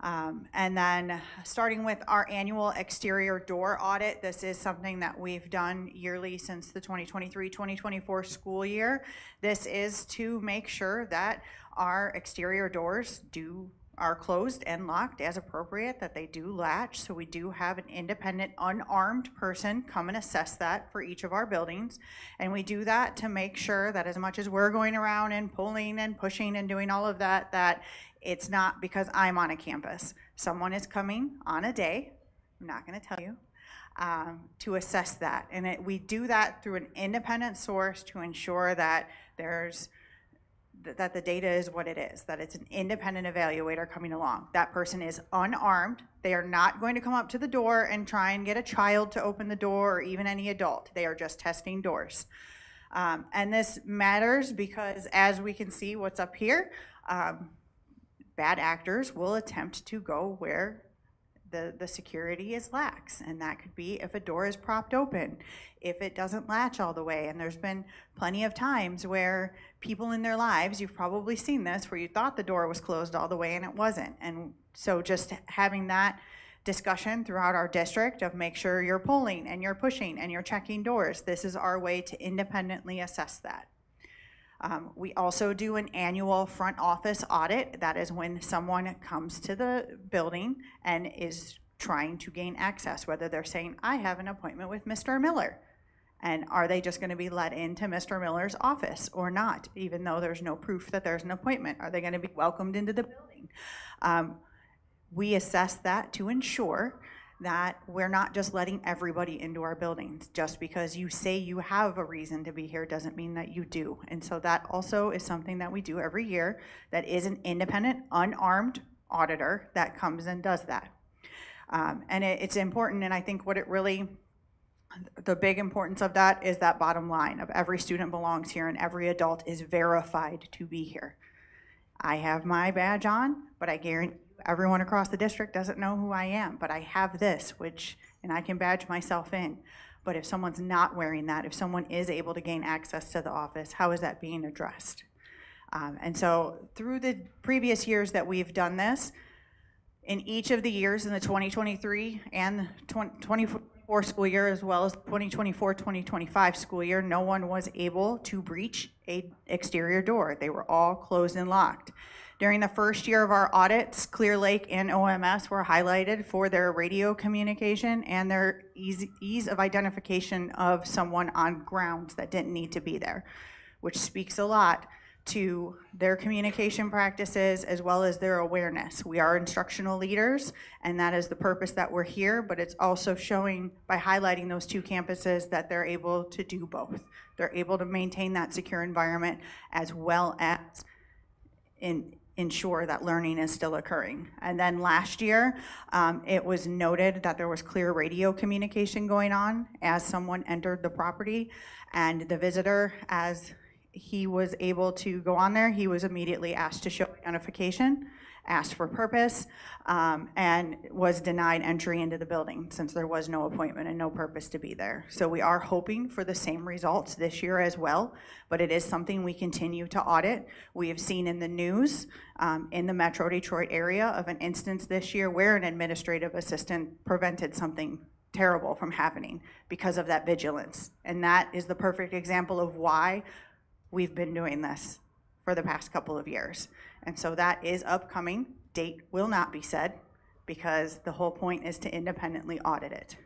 And then starting with our annual exterior door audit, this is something that we've done yearly since the 2023-2024 school year. This is to make sure that our exterior doors are closed and locked as appropriate, that they do latch. So we do have an independent, unarmed person come and assess that for each of our buildings. And we do that to make sure that as much as we're going around and pulling and pushing and doing all of that, that it's not because I'm on a campus. Someone is coming on a day, I'm not gonna tell you, to assess that. And we do that through an independent source to ensure that that the data is what it is, that it's an independent evaluator coming along. That person is unarmed. They are not going to come up to the door and try and get a child to open the door or even any adult. They are just testing doors. And this matters because as we can see what's up here, bad actors will attempt to go where the security is lax, and that could be if a door is propped open, if it doesn't latch all the way. And there's been plenty of times where people in their lives, you've probably seen this, where you thought the door was closed all the way and it wasn't. And so just having that discussion throughout our district of make sure you're pulling and you're pushing and you're checking doors, this is our way to independently assess that. We also do an annual front office audit. That is when someone comes to the building and is trying to gain access, whether they're saying, I have an appointment with Mr. Miller. And are they just gonna be let into Mr. Miller's office or not, even though there's no proof that there's an appointment? Are they gonna be welcomed into the building? We assess that to ensure that we're not just letting everybody into our buildings. Just because you say you have a reason to be here doesn't mean that you do. And so that also is something that we do every year, that is an independent, unarmed auditor that comes and does that. And it's important, and I think the big importance of that is that bottom line of every student belongs here and every adult is verified to be here. I have my badge on, but I guarantee everyone across the district doesn't know who I am, but I have this, and I can badge myself in. But if someone's not wearing that, if someone is able to gain access to the office, how is that being addressed? And so through the previous years that we've done this, in each of the years in the 2023 and the 2024 school year, as well as 2024-2025 school year, no one was able to breach an exterior door. They were all closed and locked. During the first year of our audits, Clear Lake and OMS were highlighted for their radio communication and their ease of identification of someone on grounds that didn't need to be there, which speaks a lot to their communication practices as well as their awareness. We are instructional leaders, and that is the purpose that we're here, but it's also showing by highlighting those two campuses that they're able to do both. They're able to maintain that secure environment as well as ensure that learning is still occurring. And then last year, it was noted that there was clear radio communication going on as someone entered the property, and the visitor, as he was able to go on there, he was immediately asked to show identification, asked for purpose, and was denied entry into the building since there was no appointment and no purpose to be there. So we are hoping for the same results this year as well, but it is something we continue to audit. We have seen in the news in the Metro Detroit area of an instance this year where an administrative assistant prevented something terrible from happening because of that vigilance. And that is the perfect example of why we've been doing this for the past couple of years. And so that is upcoming. Date will not be said because the whole point is to independently audit it.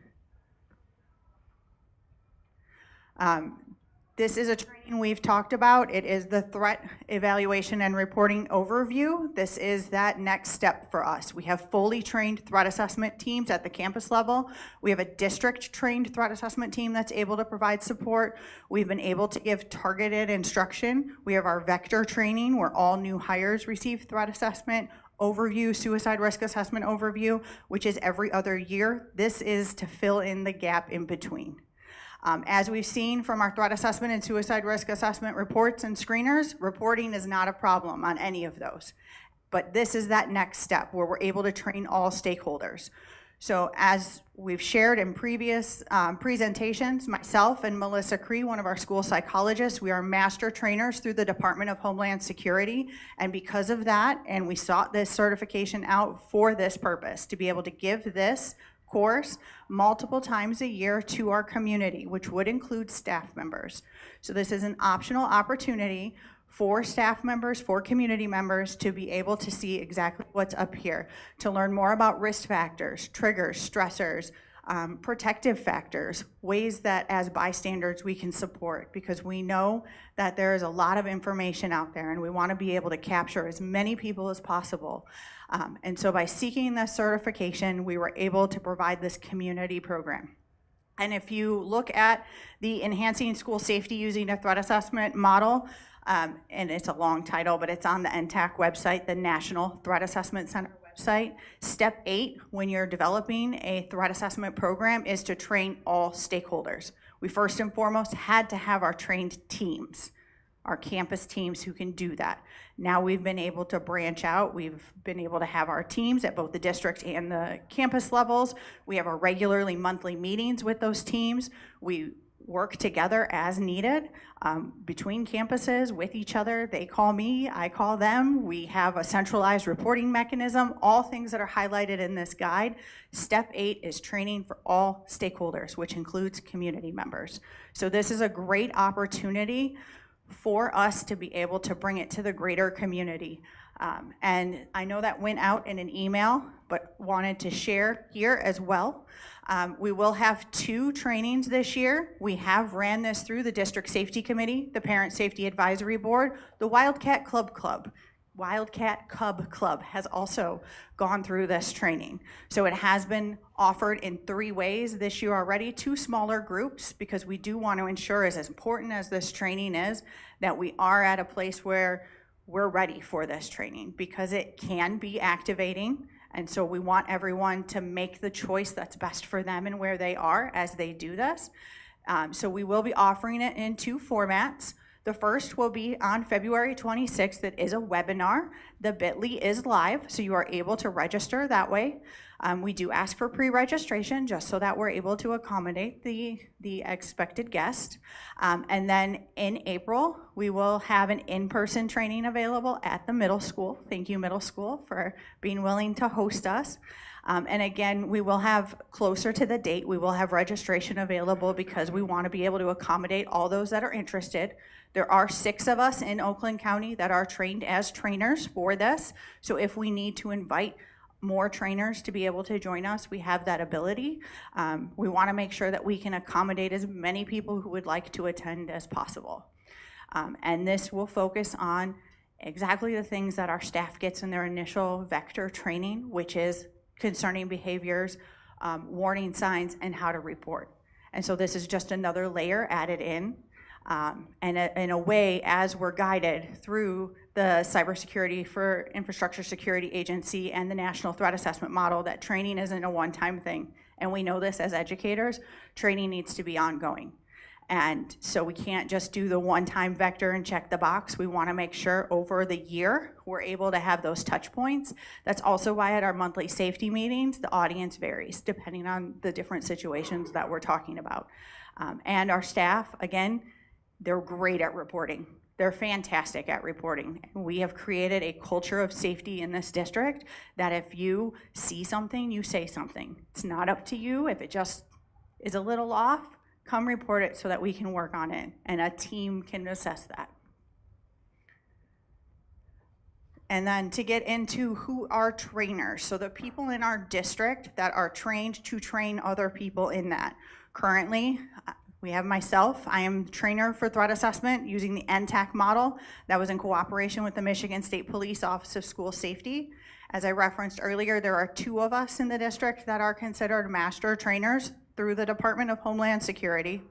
This is a training we've talked about. It is the threat evaluation and reporting overview. This is that next step for us. We have fully trained threat assessment teams at the campus level. We have a district trained threat assessment team that's able to provide support. We've been able to give targeted instruction. We have our vector training where all new hires receive threat assessment overview, suicide risk assessment overview, which is every other year. This is to fill in the gap in between. As we've seen from our threat assessment and suicide risk assessment reports and screeners, reporting is not a problem on any of those. But this is that next step where we're able to train all stakeholders. So as we've shared in previous presentations, myself and Melissa Cree, one of our school psychologists, we are master trainers through the Department of Homeland Security. And because of that, and we sought this certification out for this purpose, to be able to give this course multiple times a year to our community, which would include staff members. So this is an optional opportunity for staff members, for community members to be able to see exactly what's up here, to learn more about risk factors, triggers, stressors, protective factors, ways that as bystanders we can support, because we know that there is a lot of information out there and we want to be able to capture as many people as possible. And so by seeking this certification, we were able to provide this community program. And if you look at the Enhancing School Safety Using a Threat Assessment Model, and it's a long title, but it's on the NTAC website, the National Threat Assessment Center website. Step 8, when you're developing a threat assessment program, is to train all stakeholders. We first and foremost had to have our trained teams, our campus teams who can do that. Now we've been able to branch out. We've been able to have our teams at both the district and the campus levels. We have our regularly monthly meetings with those teams. We work together as needed between campuses with each other. They call me, I call them. We have a centralized reporting mechanism, all things that are highlighted in this guide. Step 8 is training for all stakeholders, which includes community members. So this is a great opportunity for us to be able to bring it to the greater community. And I know that went out in an email, but wanted to share here as well. We will have 2 trainings this year. We have ran this through the District Safety Committee, the Parent Safety Advisory Board, the Wildcat Cub Club has also gone through this training. So it has been offered in 3 ways this year already, 2 smaller groups, because we do want to ensure, as important as this training is, that we are at a place where we're ready for this training, because it can be activating. And so we want everyone to make the choice that's best for them and where they are as they do this. So we will be offering it in 2 formats. The first will be on February 26th. It is a webinar. The bit.ly is live, so you are able to register that way. We do ask for pre-registration just so that we're able to accommodate the expected guest. And then in April, we will have an in-person training available at the middle school. Thank you, middle school, for being willing to host us. And again, we will have, closer to the date, we will have registration available because we want to be able to accommodate all those that are interested. There are 6 of us in Oakland County that are trained as trainers for this. So if we need to invite more trainers to be able to join us, we have that ability. We want to make sure that we can accommodate as many people who would like to attend as possible. And this will focus on exactly the things that our staff gets in their initial vector training, which is concerning behaviors, warning signs, and how to report. And so this is just another layer added in. And in a way, as we're guided through the Cybersecurity for Infrastructure Security Agency and the National Threat Assessment Model, that training isn't a one-time thing. And we know this as educators, training needs to be ongoing. And so we can't just do the one-time vector and check the box. We want to make sure over the year we're able to have those touch points. That's also why at our monthly safety meetings, the audience varies depending on the different situations that we're talking about. And our staff, again, they're great at reporting. They're fantastic at reporting. We have created a culture of safety in this district that if you see something, you say something. It's not up to you. If it just is a little off, come report it so that we can work on it and a team can assess that. And then to get into who are trainers. So the people in our district that are trained to train other people in that. Currently, we have myself. I am trainer for threat assessment using the NTAC model that was in cooperation with the Michigan State Police Office of School Safety. As I referenced earlier, there are 2 of us in the district that are considered master trainers through the Department of Homeland Security.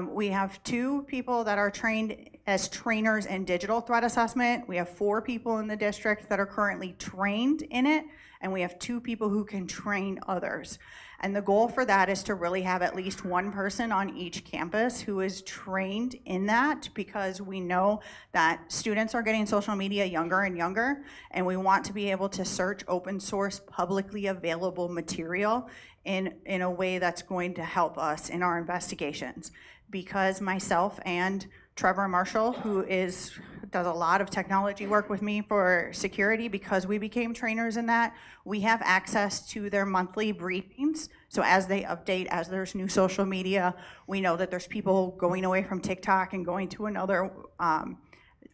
We have 2 people that are trained as trainers in digital threat assessment. We have 4 people in the district that are currently trained in it, and we have 2 people who can train others. And the goal for that is to really have at least 1 person on each campus who is trained in that, because we know that students are getting social media younger and younger, and we want to be able to search open source publicly available material in a way that's going to help us in our investigations. Because myself and Trevor Marshall, who does a lot of technology work with me for security, because we became trainers in that, we have access to their monthly briefings. So as they update, as there's new social media, we know that there's people going away from TikTok and going to another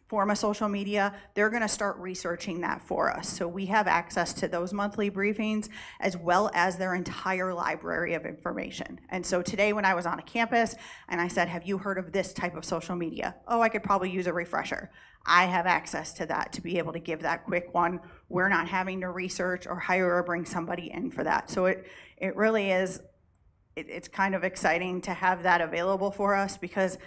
form of social media. They're gonna start researching that for us. So we have access to those monthly briefings as well as their entire library of information. And so today when I was on a campus and I said, have you heard of this type of social media? Oh, I could probably use a refresher. I have access to that to be able to give that quick one. We're not having to research or hire or bring somebody in for that. So it really is, it's kind of exciting to have that available for us, because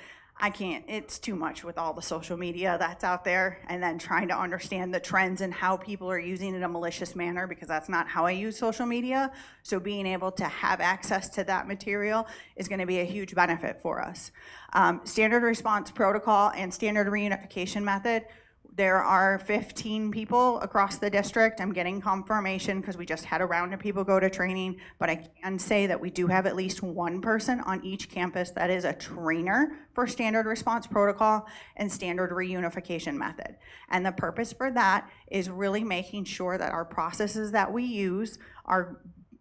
it's too much with all the social media that's out there, and then trying to understand the trends and how people are using it in a malicious manner, because that's not how I use social media. So being able to have access to that material is going to be a huge benefit for us. Standard response protocol and standard reunification method. There are 15 people across the district. I'm getting confirmation because we just had a round of people go to training, but I can say that we do have at least 1 person on each campus that is a trainer for standard response protocol and standard reunification method. And the purpose for that is really making sure that our processes that we use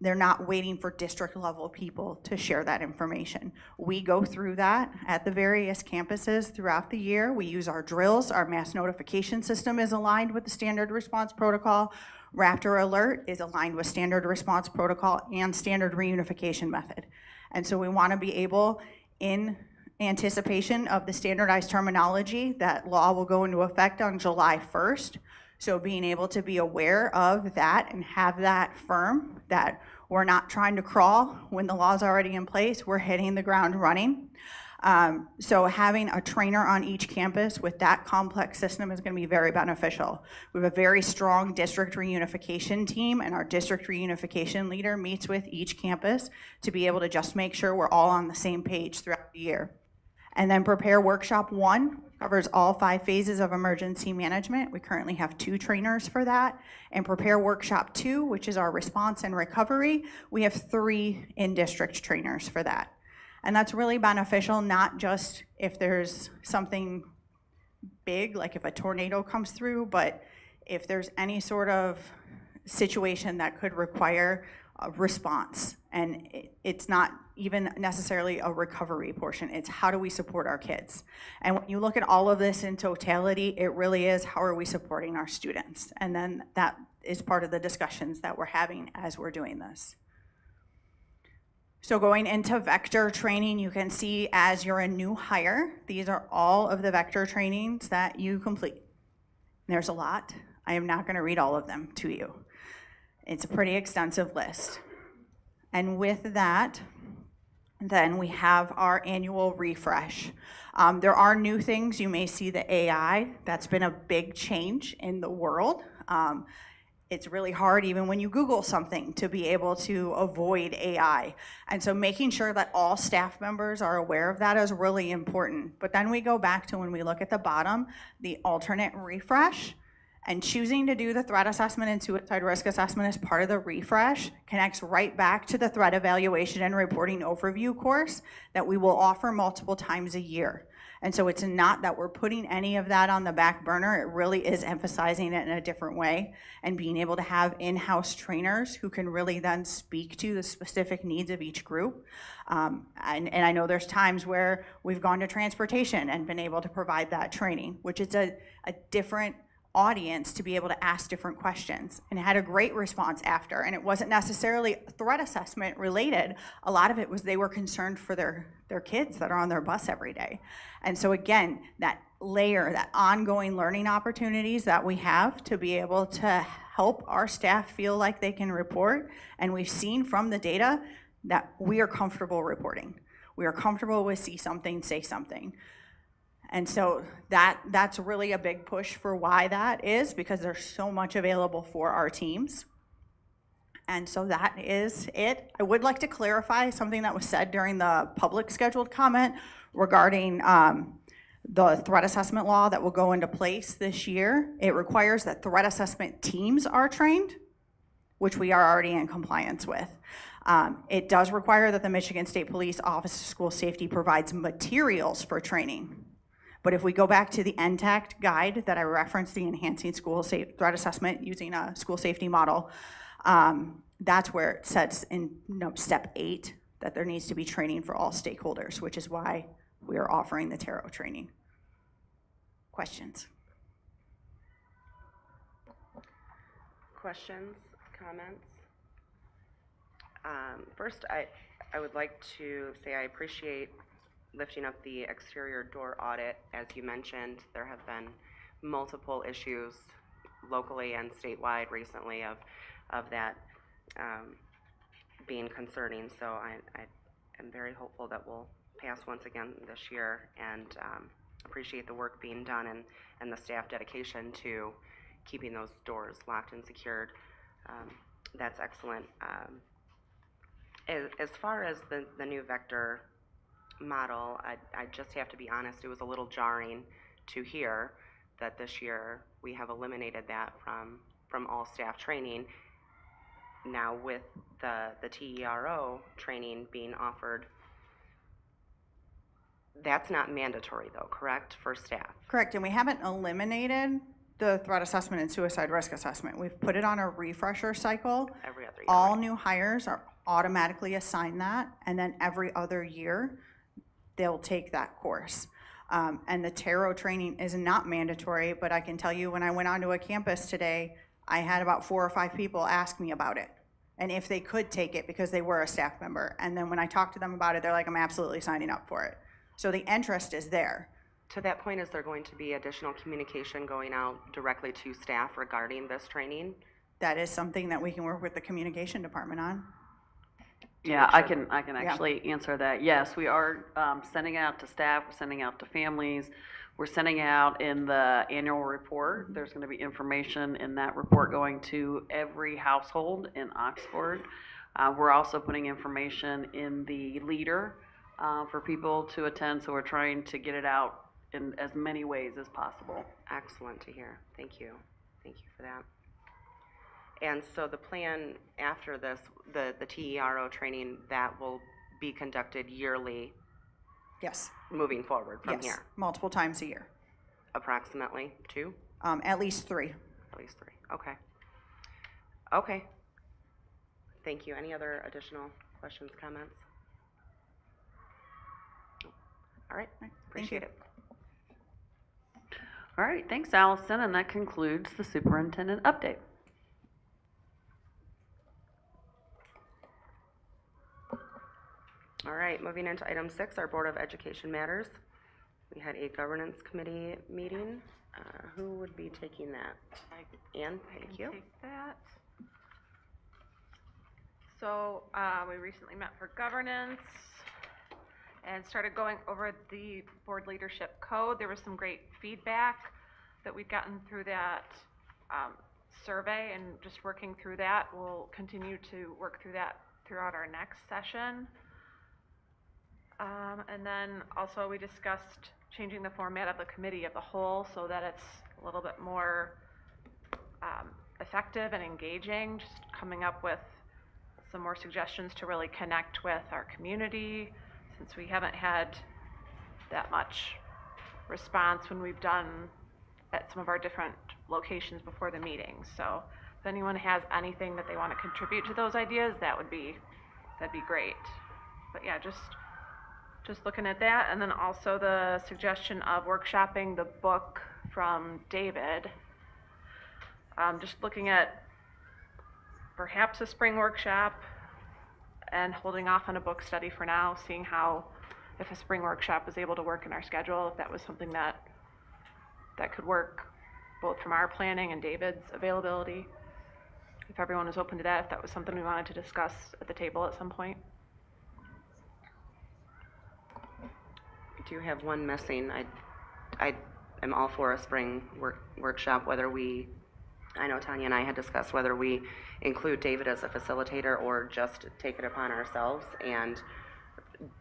they're not waiting for district level people to share that information. We go through that at the various campuses throughout the year. We use our drills. Our mass notification system is aligned with the standard response protocol. Raptor Alert is aligned with standard response protocol and standard reunification method. And so we want to be able, in anticipation of the standardized terminology, that law will go into effect on July 1st. So being able to be aware of that and have that firm, that we're not trying to crawl when the law's already in place, we're hitting the ground running. So having a trainer on each campus with that complex system is going to be very beneficial. We have a very strong district reunification team, and our district reunification leader meets with each campus to be able to just make sure we're all on the same page throughout the year. And then Prepare Workshop 1 covers all 5 phases of emergency management. We currently have 2 trainers for that. And Prepare Workshop 2, which is our response and recovery, we have 3 in-district trainers for that. And that's really beneficial, not just if there's something big, like if a tornado comes through, but if there's any sort of situation that could require a response. And it's not even necessarily a recovery portion. It's how do we support our kids? And when you look at all of this in totality, it really is how are we supporting our students? And then that is part of the discussions that we're having as we're doing this. So going into vector training, you can see as you're a new hire, these are all of the vector trainings that you complete. There's a lot. I am not going to read all of them to you. It's a pretty extensive list. And with that, then we have our annual refresh. There are new things. You may see the AI. That's been a big change in the world. It's really hard even when you Google something to be able to avoid AI. And so making sure that all staff members are aware of that is really important. But then we go back to when we look at the bottom, the alternate refresh, and choosing to do the threat assessment and suicide risk assessment as part of the refresh connects right back to the threat evaluation and reporting overview course that we will offer multiple times a year. And so it's not that we're putting any of that on the back burner. It really is emphasizing it in a different way and being able to have in-house trainers who can really then speak to the specific needs of each group. And I know there's times where we've gone to transportation and been able to provide that training, which is a different audience to be able to ask different questions, and had a great response after. And it wasn't necessarily threat assessment related. A lot of it was they were concerned for their kids that are on their bus every day. And so again, that layer, that ongoing learning opportunities that we have to be able to help our staff feel like they can report. And we've seen from the data that we are comfortable reporting. We are comfortable with see something, say something. And so that's really a big push for why that is, because there's so much available for our teams. And so that is it. I would like to clarify something that was said during the public scheduled comment regarding the threat assessment law that will go into place this year. It requires that threat assessment teams are trained, which we are already in compliance with. It does require that the Michigan State Police Office of School Safety provides materials for training. But if we go back to the NTACT guide that I referenced, the Enhancing School Threat Assessment using a school safety model, that's where it says in step 8 that there needs to be training for all stakeholders, which is why we are offering the TARO training. Questions? Questions, comments? First, I would like to say I appreciate lifting up the exterior door audit. As you mentioned, there have been multiple issues locally and statewide recently of that being concerning. So I am very hopeful that we'll pass once again this year, and appreciate the work being done and the staff dedication to keeping those doors locked and secured. That's excellent. As far as the new vector model, I just have to be honest, it was a little jarring to hear that this year we have eliminated that from all staff training. Now with the TERO training being offered, that's not mandatory though, correct, for staff? Correct, and we haven't eliminated the threat assessment and suicide risk assessment. We've put it on a refresher cycle. Every other year. All right? new hires are automatically assigned that, and then every other year they'll take that course. And the TARO training is not mandatory, but I can tell you when I went onto a campus today, I had about 4 or 5 people ask me about it and if they could take it because they were a staff member. And then when I talked to them about it, they're like, I'm absolutely signing up for it. So the interest is there. To that point, is there going to be additional communication going out directly to staff regarding this training? That is something that we can work with the communication department on. Yeah, I can actually answer that. Yes, we are sending out to staff, we're sending out to families, we're sending out in the annual report. There's going to be information in that report going to every household in Oxford. We're also putting information in the leader for people to attend, so we're trying to get it out in as many ways as possible. Excellent to hear. Thank you. Thank you for that. And so the plan after this, the TERO training, that will be conducted yearly Yes. moving forward from Yes. here? Multiple times a year. Approximately 2? At least 3. At least 3. Okay. Okay. Thank you. Any other additional questions, comments? All right. Appreciate it. All right, thanks, Allison, and that concludes the superintendent update. All right, moving into item 6, our Board of Education matters. We had a governance committee meeting. Who would be taking that? Ann, thank you. Take that. So, we recently met for governance and started going over the board leadership code. There was some great feedback that we've gotten through that survey, and just working through that. We'll continue to work through that throughout our next session. And then also we discussed changing the format of the committee of the whole so that it's a little bit more effective and engaging, just coming up with some more suggestions to really connect with our community, since we haven't had that much response when we've done at some of our different locations before the meetings. So if anyone has anything that they want to contribute to those ideas, that'd be great. But yeah, just looking at that, and then also the suggestion of workshopping the book from David. Just looking at perhaps a spring workshop and holding off on a book study for now, seeing how, if a spring workshop was able to work in our schedule, if that was something that could work both from our planning and David's availability. If everyone was open to that, if that was something we wanted to discuss at the table at some point. I do have one missing. I am all for a spring workshop, whether I know Tanya and I had discussed whether we include David as a facilitator or just take it upon ourselves and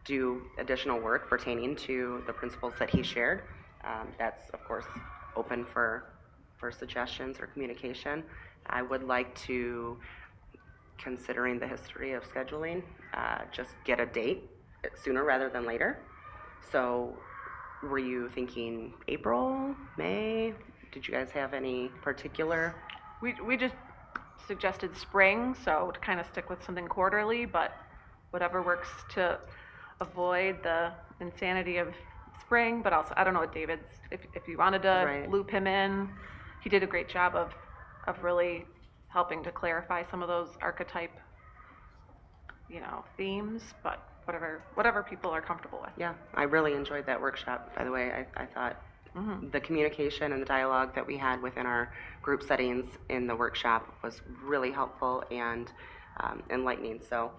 do additional work pertaining to the principles that he shared. That's, of course, open for suggestions or communication. I would like to, considering the history of scheduling, just get a date sooner rather than later. So were you thinking April, May? Did you guys have any particular? We just suggested spring, so to kind of stick with something quarterly, but whatever works to avoid the insanity of spring, but also, I don't know what David's, if you wanted to Right. loop him in, he did a great job of really helping to clarify some of those archetype, themes, but whatever people are comfortable with. Yeah, I really enjoyed that workshop, by the way. I thought the communication and the dialogue that we had within our group settings in the workshop was really helpful and enlightening. So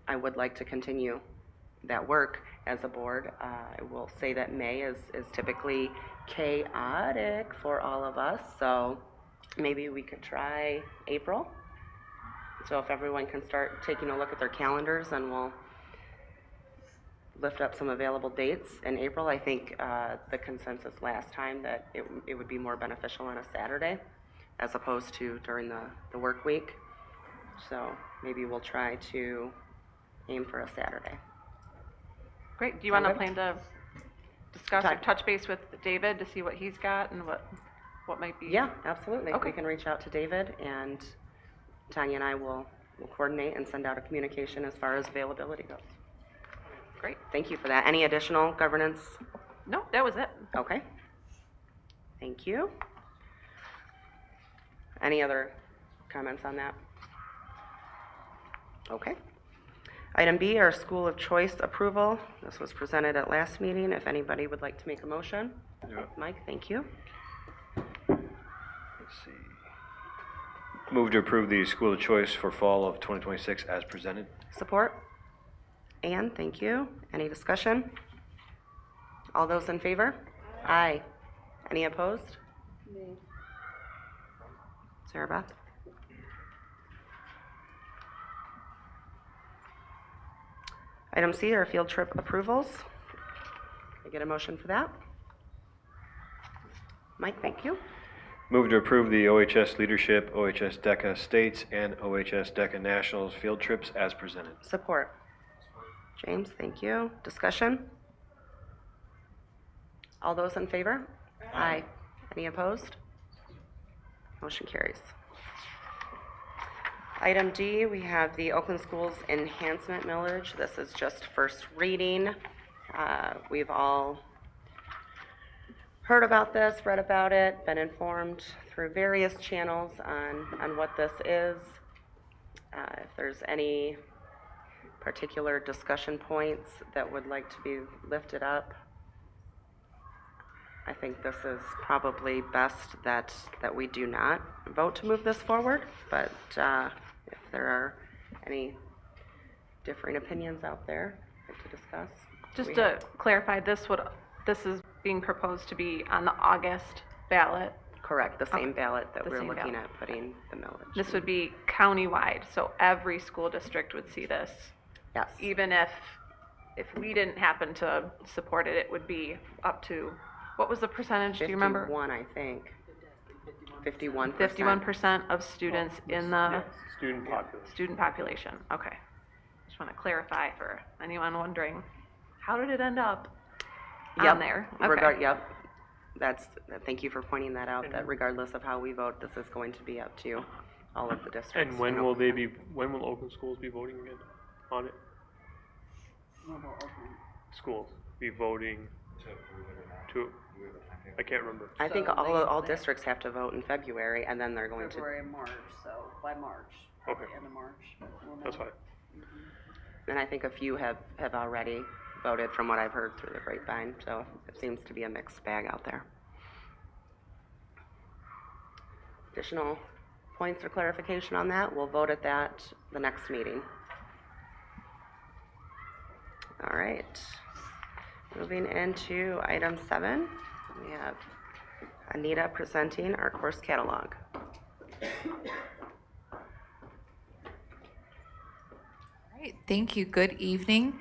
I would like to continue that work as a board. I will say that May is typically chaotic for all of us, so maybe we could try April. So if everyone can start taking a look at their calendars, and we'll lift up some available dates in April. I think the consensus last time that it would be more beneficial on a Saturday as opposed to during the work week. So maybe we'll try to aim for a Saturday. Great. Do you want to Okay. plan to discuss or Talk- touch base with David to see what he's got and what might be? Yeah, absolutely. Okay. We can reach out to David, and Tanya and I will coordinate and send out a communication as far as availability goes. Great. Thank you for that. Any additional governance? No, that was it. Okay. Thank you. Any other comments on that? Okay. Item B, our school of choice approval. This was presented at last meeting. If anybody would like to make a motion. Mike, thank you. Let's see. Move to approve the school of choice for fall of 2026 as presented. Support? Ann, thank you. Any discussion? All those in favor? Aye. Any opposed? Sarah Beth? Item C are field trip approvals. Can I get a motion for that? Mike, thank you. Move to approve the OHS Leadership, OHS DECA States, and OHS DECA Nationals field trips as presented. Support. James, thank you. Discussion? All those in favor? Aye. Any opposed? Motion carries. Item D, we have the Oakland Schools Enhancement Millage. This is just first reading. We've all heard about this, read about it, been informed through various channels on what this is. If there's any particular discussion points that would like to be lifted up? I think this is probably best that we do not vote to move this forward, but if there are any differing opinions out there to discuss. Just to clarify, this is being proposed to be on the August ballot. Correct, the same ballot that The we're same looking ballot. at putting the millage. This would be countywide, so every school district would see this. Yes, Even if we didn't happen to support it, it would be up to, what was the percentage, do you remember? 51, I think. 51%. 51% of students in the Student population. student population. Okay. Just want to clarify for anyone wondering, how did it end up Yep. on there? Okay. Yep. Thank you for pointing that out, that regardless of how we vote, this is going to be up to all of the districts. And when will Oakland schools be voting again on it? Schools be voting to, I can't remember. I think So all they- districts have to vote in February, and then they're going to, February and March, so by March, Okay. the end of March. we'll know. That's fine. and I think a few have already voted from what I've heard through the grapevine, so it seems to be a mixed bag out there. Additional points or clarification on that? We'll vote at the next meeting. All right. Moving into item 7, we have Anita presenting our course catalog. Right, thank you. Good evening.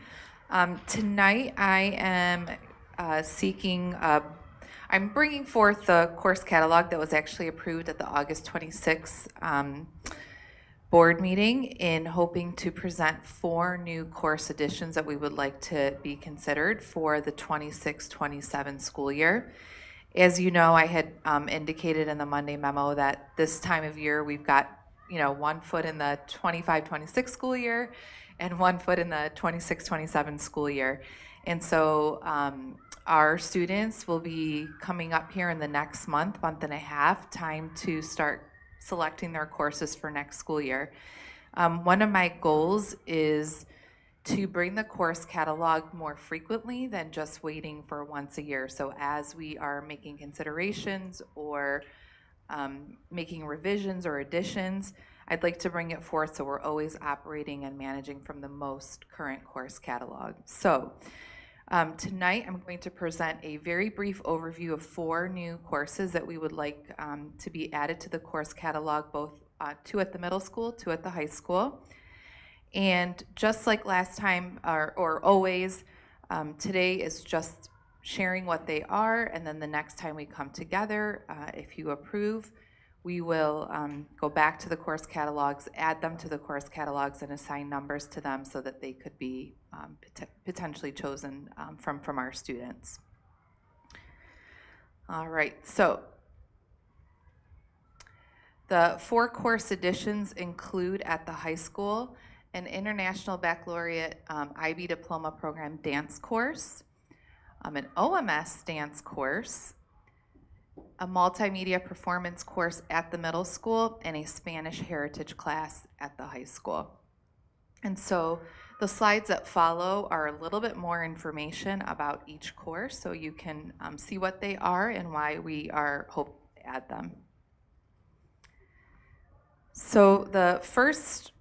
Tonight I am I'm bringing forth the course catalog that was actually approved at the August 26th board meeting in hoping to present 4 new course additions that we would like to be considered for the 26-27 school year. As you know, I had indicated in the Monday memo that this time of year we've got, one foot in the 25-26 school year and 1 foot in the 26-27 school year. And so our students will be coming up here in the next month and a half, time to start selecting their courses for next school year. One of my goals is to bring the course catalog more frequently than just waiting for once a year. So as we are making considerations or making revisions or additions, I'd like to bring it forth so we're always operating and managing from the most current course catalog. So tonight I'm going to present a very brief overview of 4 new courses that we would like to be added to the course catalog, both 2 at the middle school, 2 at the high school. And just like last time, or always, today is just sharing what they are, and then the next time we come together, if you approve, we will go back to the course catalogs, add them to the course catalogs, and assign numbers to them so that they could be potentially chosen from our students. All right, so the 4 course additions include at the high school an International Baccalaureate IB Diploma Program dance course, an OMS dance course, a multimedia performance course at the middle school, and a Spanish heritage class at the high school. And so the slides that follow are a little bit more information about each course, so you can see what they are and why we hope to add them. So the first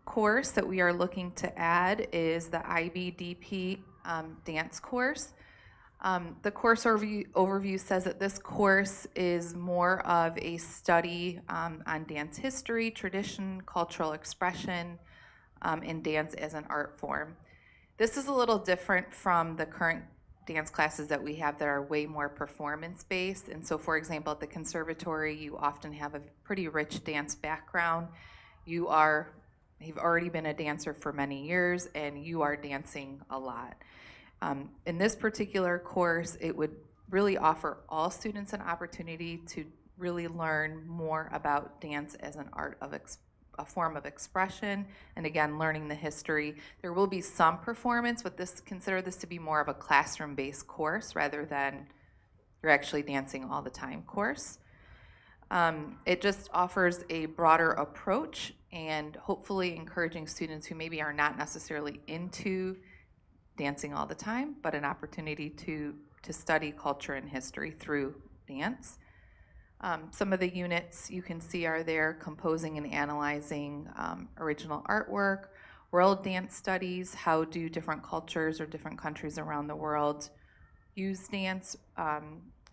course that we are looking to add is the IBDP dance course. The course overview says that this course is more of a study on dance history, tradition, cultural expression, and dance as an art form. This is a little different from the current dance classes that we have that are way more performance-based. And so, for example, at the conservatory, you often have a pretty rich dance background. You've already been a dancer for many years, and you are dancing a lot. In this particular course, it would really offer all students an opportunity to really learn more about dance as an art of a form of expression, and again, learning the history. There will be some performance, but consider this to be more of a classroom-based course rather than you're actually dancing all the time course. It just offers a broader approach and hopefully encouraging students who maybe are not necessarily into dancing all the time, but an opportunity to study culture and history through dance. Some of the units you can see are there: composing and analyzing original artwork, world dance studies, how do different cultures or different countries around the world use dance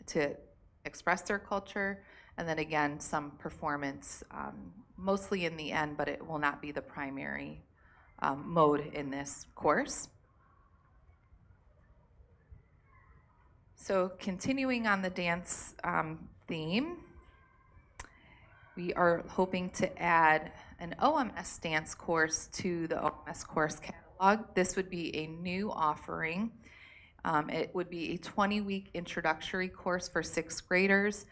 to express their culture, and then again, some performance, mostly in the end, but it will not be the primary mode in this course. So continuing on the dance theme, we are hoping to add an OMS dance course to the OMS course catalog. This would be a new offering. It would be a 20-week introductory course for 6th graders.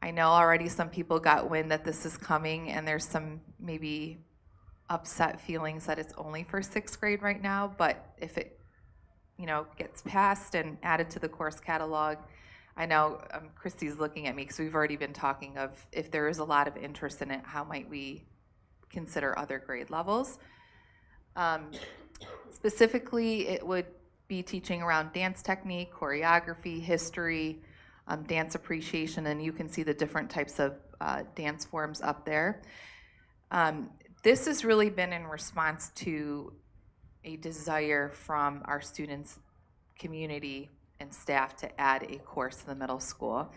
I know already some people got wind that this is coming, and there's some maybe upset feelings that it's only for 6th grade right now, but if it gets passed and added to the course catalog, I know Christy's looking at me because we've already been talking of if there is a lot of interest in it, how might we consider other grade levels. Specifically, it would be teaching around dance technique, choreography, history, dance appreciation, and you can see the different types of dance forms up there. This has really been in response to a desire from our students, community, and staff to add a course in the middle school.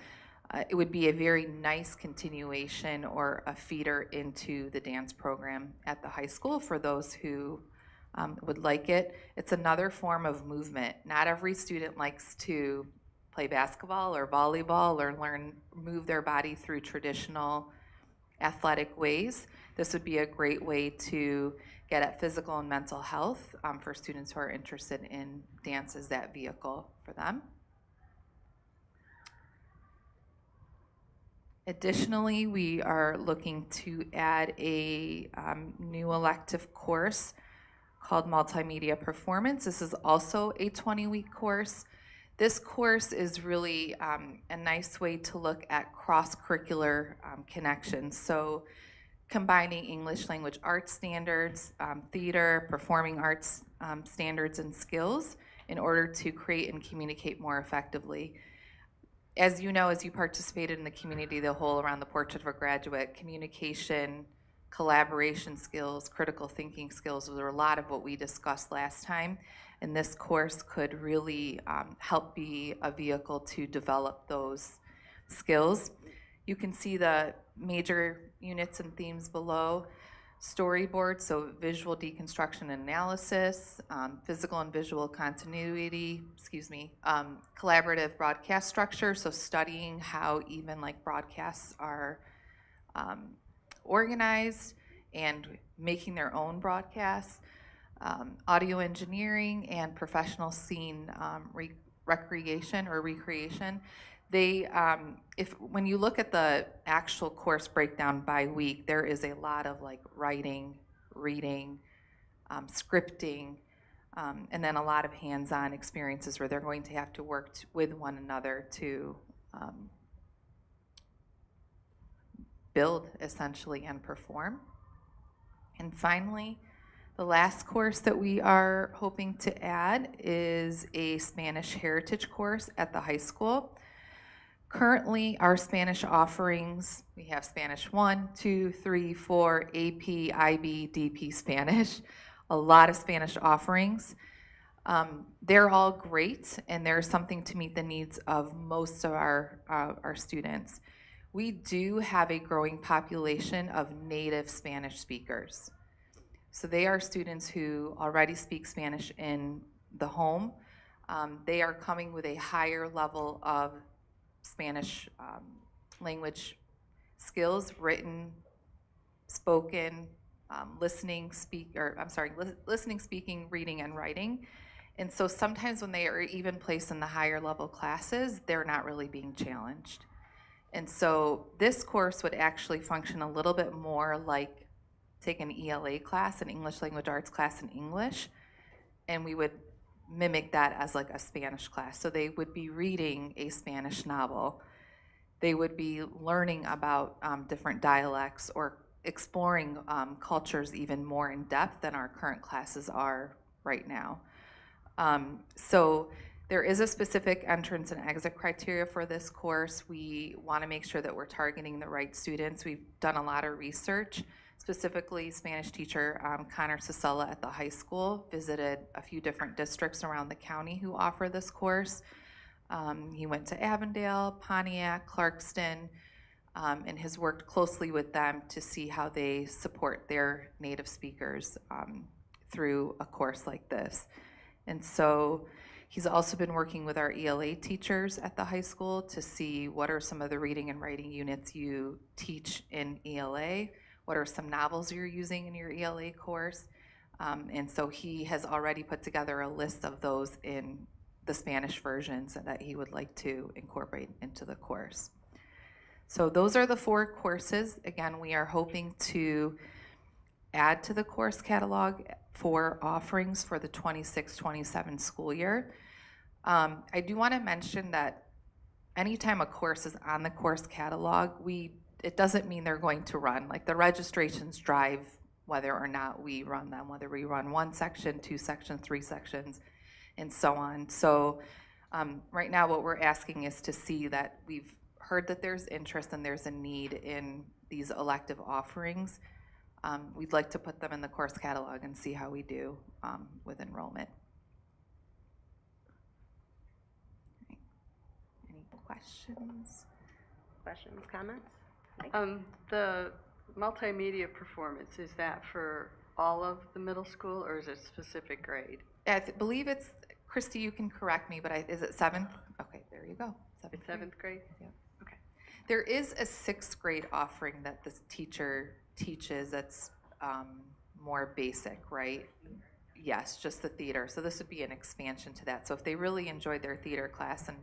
It would be a very nice continuation or a feeder into the dance program at the high school for those who would like it. It's another form of movement. Not every student likes to play basketball or volleyball or move their body through traditional athletic ways. This would be a great way to get at physical and mental health for students who are interested in dance as that vehicle for them. Additionally, we are looking to add a new elective course called Multimedia Performance. This is also a 20-week course. This course is really a nice way to look at cross-curricular connections. So combining English language arts standards, theater, performing arts standards and skills in order to create and communicate more effectively. As you know, as you participated in the community, the whole around the Portrait of a Graduate, communication, collaboration skills, critical thinking skills were a lot of what we discussed last time. And this course could really help be a vehicle to develop those skills. You can see the major units and themes below. Storyboard, so visual deconstruction and analysis, physical and visual continuity, collaborative broadcast structure, so studying how even like broadcasts are organized and making their own broadcasts, audio engineering, and professional scene recreation. When you look at the actual course breakdown by week, there is a lot of like writing, reading, scripting, and then a lot of hands-on experiences where they're going to have to work with one another to build essentially and perform. And finally, the last course that we are hoping to add is a Spanish heritage course at the high school. Currently, our Spanish offerings, we have Spanish 1, 2, 3, 4, AP, IB, DP Spanish, a lot of Spanish offerings. They're all great, and there's something to meet the needs of most of our students. We do have a growing population of native Spanish speakers. So they are students who already speak Spanish in the home. They are coming with a higher level of Spanish language skills, written, spoken, listening, speaking, reading, and writing. And so sometimes when they are even placed in the higher level classes, they're not really being challenged. And so this course would actually function a little bit more like take an ELA class, an English Language Arts class in English, and we would mimic that as like a Spanish class. So they would be reading a Spanish novel. They would be learning about different dialects or exploring cultures even more in depth than our current classes are right now. So there is a specific entrance and exit criteria for this course. We want to make sure that we're targeting the right students. We've done a lot of research. Specifically, Spanish teacher Connor Sisella at the high school visited a few different districts around the county who offer this course. He went to Avondale, Pontiac, Clarkston, and has worked closely with them to see how they support their native speakers through a course like this. And so he's also been working with our ELA teachers at the high school to see what are some of the reading and writing units you teach in ELA, what are some novels you're using in your ELA course. And so he has already put together a list of those in the Spanish versions that he would like to incorporate into the course. So those are the 4 courses. Again, we are hoping to add to the course catalog for offerings for the 26-27 school year. I do want to mention that anytime a course is on the course catalog, it doesn't mean they're going to run. Like the registrations drive whether or not we run them, whether we run 1 section, 2 sections, 3 sections, and so on. So right now what we're asking is to see that we've heard that there's interest and there's a need in these elective offerings. We'd like to put them in the course catalog and see how we do with enrollment. Any questions? Questions, comments? The multimedia performance, is that for all of the middle school or is it specific grade? I believe it's, Christy, you can correct me, but is it 7th? Okay, there you go. It's 7th grade? Yep. Okay. There is a 6th grade offering that this teacher teaches that's more basic, right? Yes, just the theater. So this would be an expansion to that. So if they really enjoyed their theater class, and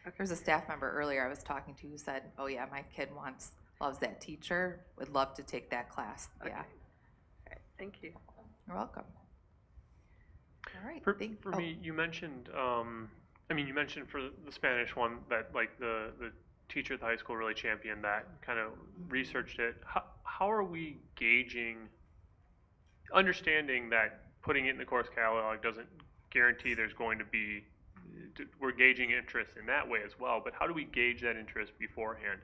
there was a staff member earlier I was talking to who said, oh yeah, my kid loves that teacher, would love to take that class. Okay. Yeah. All right, thank you. You're welcome. All right. For me, you mentioned, you mentioned for the Spanish one that like the teacher at the high school really championed that, kind of researched it. How are we gauging, understanding that putting it in the course catalog doesn't guarantee there's going to be, we're gauging interest in that way as well, but how do we gauge that interest beforehand?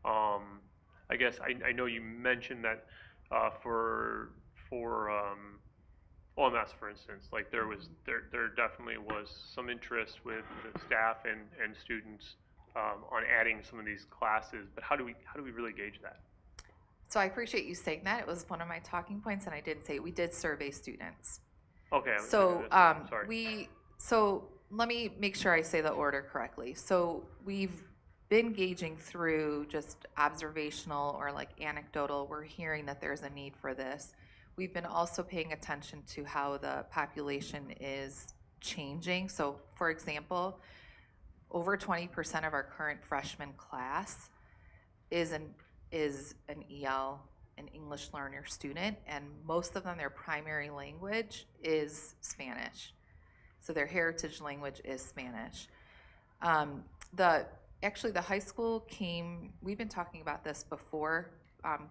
I guess I know you mentioned that for OMS, for instance, like there definitely was some interest with the staff and students on adding some of these classes, but how do we really gauge that? So I appreciate you saying that. It was one of my talking points, and I did say we did survey students. Okay. So sorry. So let me make sure I say the order correctly. So we've been gauging through just observational or like anecdotal. We're hearing that there's a need for this. We've been also paying attention to how the population is changing. So for example, over 20% of our current freshman class is an EL, an English learner student, and most of them, their primary language is Spanish. So their heritage language is Spanish. Actually, the high school we've been talking about this before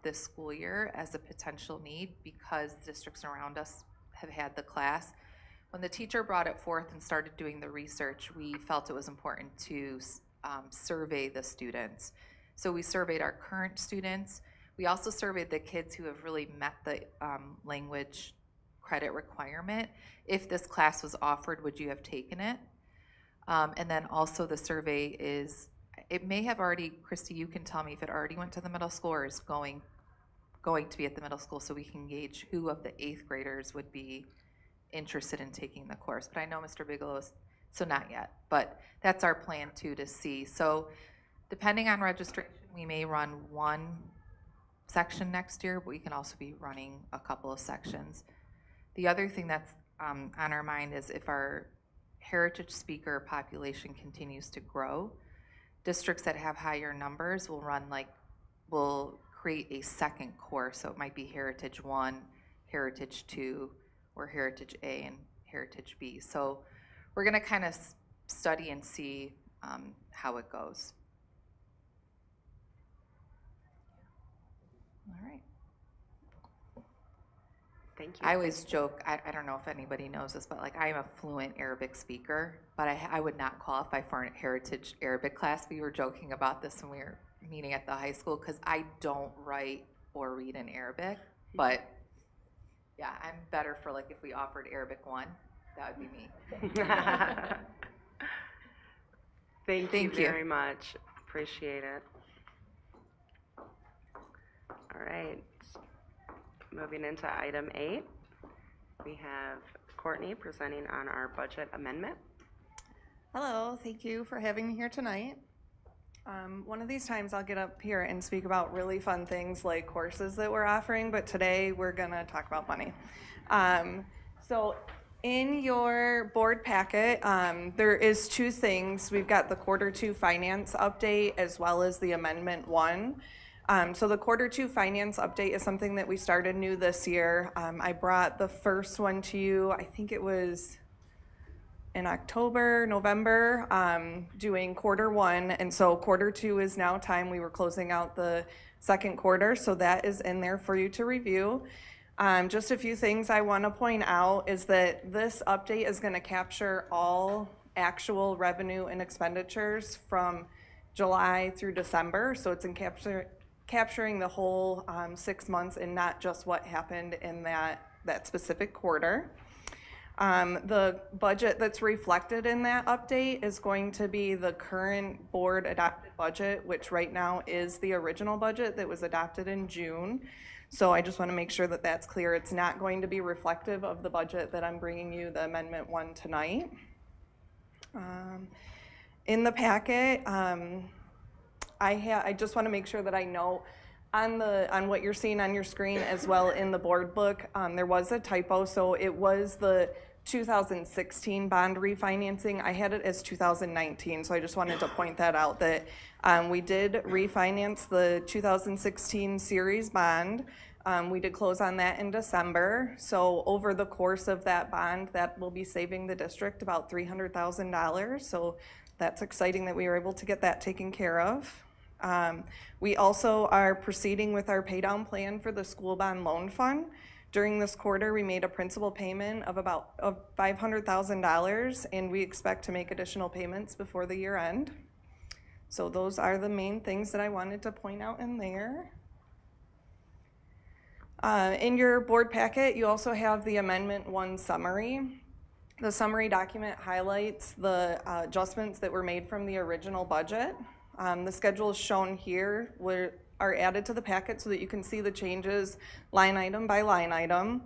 this school year as a potential need because districts around us have had the class. When the teacher brought it forth and started doing the research, we felt it was important to survey the students. So we surveyed our current students. We also surveyed the kids who have really met the language credit requirement. If this class was offered, would you have taken it? And then also the survey it may have already, Christy, you can tell me if it already went to the middle school or is going to be at the middle school so we can gauge who of the 8th graders would be interested in taking the course. But I know Mr. Bigelow so not yet, but that's our plan too, to see. So depending on registration, we may run 1 section next year, but we can also be running a couple of sections. The other thing that's on our mind is if our heritage speaker population continues to grow, districts that have higher numbers will create a second course. So it might be Heritage 1, Heritage 2, or Heritage A and Heritage B. So we're going to kind of study and see how it goes. All right. Thank you. I always joke, I don't know if anybody knows this, but like I am a fluent Arabic speaker, but I would not qualify for a heritage Arabic class. We were joking about this when we were meeting at the high school because I don't write or read in Arabic. But yeah, I'm better for like if we offered Arabic 1, that would be me. Thank Thank you you. very much. Appreciate it. All right. Moving into item 8, we have Courtney presenting on our budget amendment. Hello, thank you for having me here tonight. One of these times I'll get up here and speak about really fun things like courses that we're offering, but today we're gonna talk about money. So in your board packet, there is 2 things. We've got the Q2 finance update as well as the amendment 1. So the Q2 finance update is something that we started new this year. I brought the first one to you, I think it was in October, November, doing Q1, and so Q2 is now time. We were closing out the second quarter, so that is in there for you to review. Just a few things I want to point out is that this update is going to capture all actual revenue and expenditures from July through December, so it's in capturing the whole 6 months and not just what happened in that specific quarter. The budget that's reflected in that update is going to be the current board adopted budget, which right now is the original budget that was adopted in June. So I just want to make sure that that's clear. It's not going to be reflective of the budget that I'm bringing you, the Amendment 1 tonight. In the packet, I just want to make sure that I know on what you're seeing on your screen as well in the board book, there was a typo. So it was the 2016 bond refinancing. I had it as 2019, so I just wanted to point that out that we did refinance the 2016 series bond. We did close on that in December. So over the course of that bond, that will be saving the district about $300,000. So that's exciting that we were able to get that taken care of. We also are proceeding with our pay down plan for the school bond loan fund. During this quarter, we made a principal payment of about $500,000, and we expect to make additional payments before the year end. So those are the main things that I wanted to point out in there. In your board packet, you also have the Amendment 1 summary. The summary document highlights the adjustments that were made from the original budget. The schedules shown here are added to the packet so that you can see the changes line item by line item.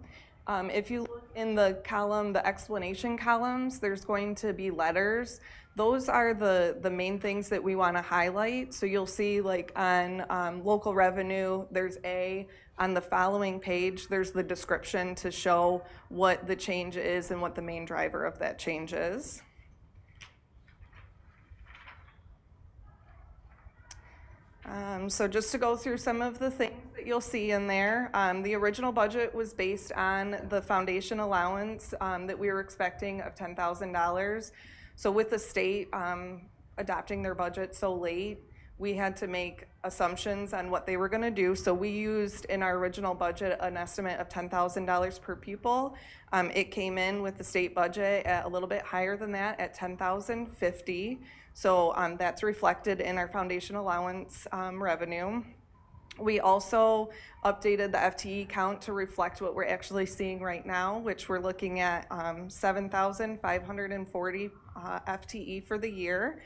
If you look in the column, the explanation columns, there's going to be letters. Those are the main things that we want to highlight. So you'll see like on local revenue, there's A. On the following page, there's the description to show what the change is and what the main driver of that change is. So just to go through some of the things that you'll see in there, the original budget was based on the foundation allowance that we were expecting of $10,000. So with the state adopting their budget so late, we had to make assumptions on what they were going to do. So we used in our original budget an estimate of $10,000 per pupil. It came in with the state budget at a little bit higher than that at $10,050. So that's reflected in our foundation allowance revenue. We also updated the FTE count to reflect what we're actually seeing right now, which we're looking at 7,540 FTE for the year.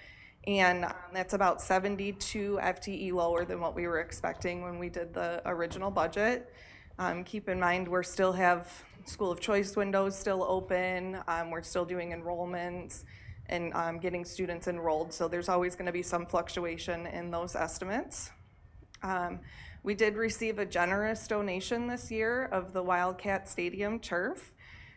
And that's about 72 FTE lower than what we were expecting when we did the original budget. Keep in mind, we still have school of choice windows still open. We're still doing enrollments and getting students enrolled. So there's always going to be some fluctuation in those estimates. We did receive a generous donation this year of the Wildcat Stadium turf.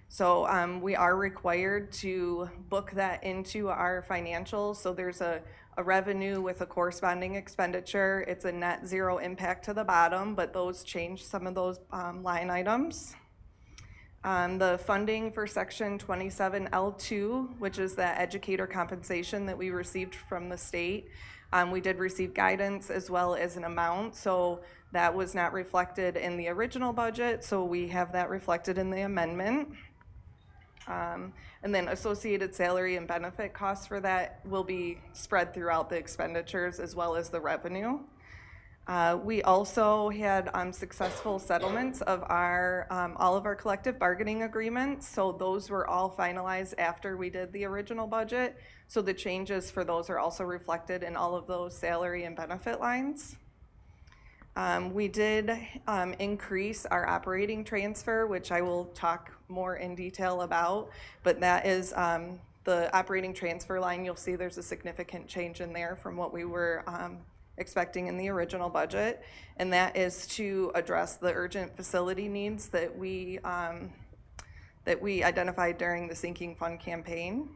So we are required to book that into our financials. So there's a revenue with a corresponding expenditure. It's a net zero impact to the bottom, but those change some of those line items. The funding for Section 27L2, which is the educator compensation that we received from the state, We did receive guidance as well as an amount, so that was not reflected in the original budget, so we have that reflected in the amendment. And then associated salary and benefit costs for that will be spread throughout the expenditures as well as the revenue. We also had successful settlements of all of our collective bargaining agreements, so those were all finalized after we did the original budget. So the changes for those are also reflected in all of those salary and benefit lines. We did increase our operating transfer, which I will talk more in detail about, but that is the operating transfer line. You'll see there's a significant change in there from what we were expecting in the original budget, and that is to address the urgent facility needs that we identified during the sinking fund campaign.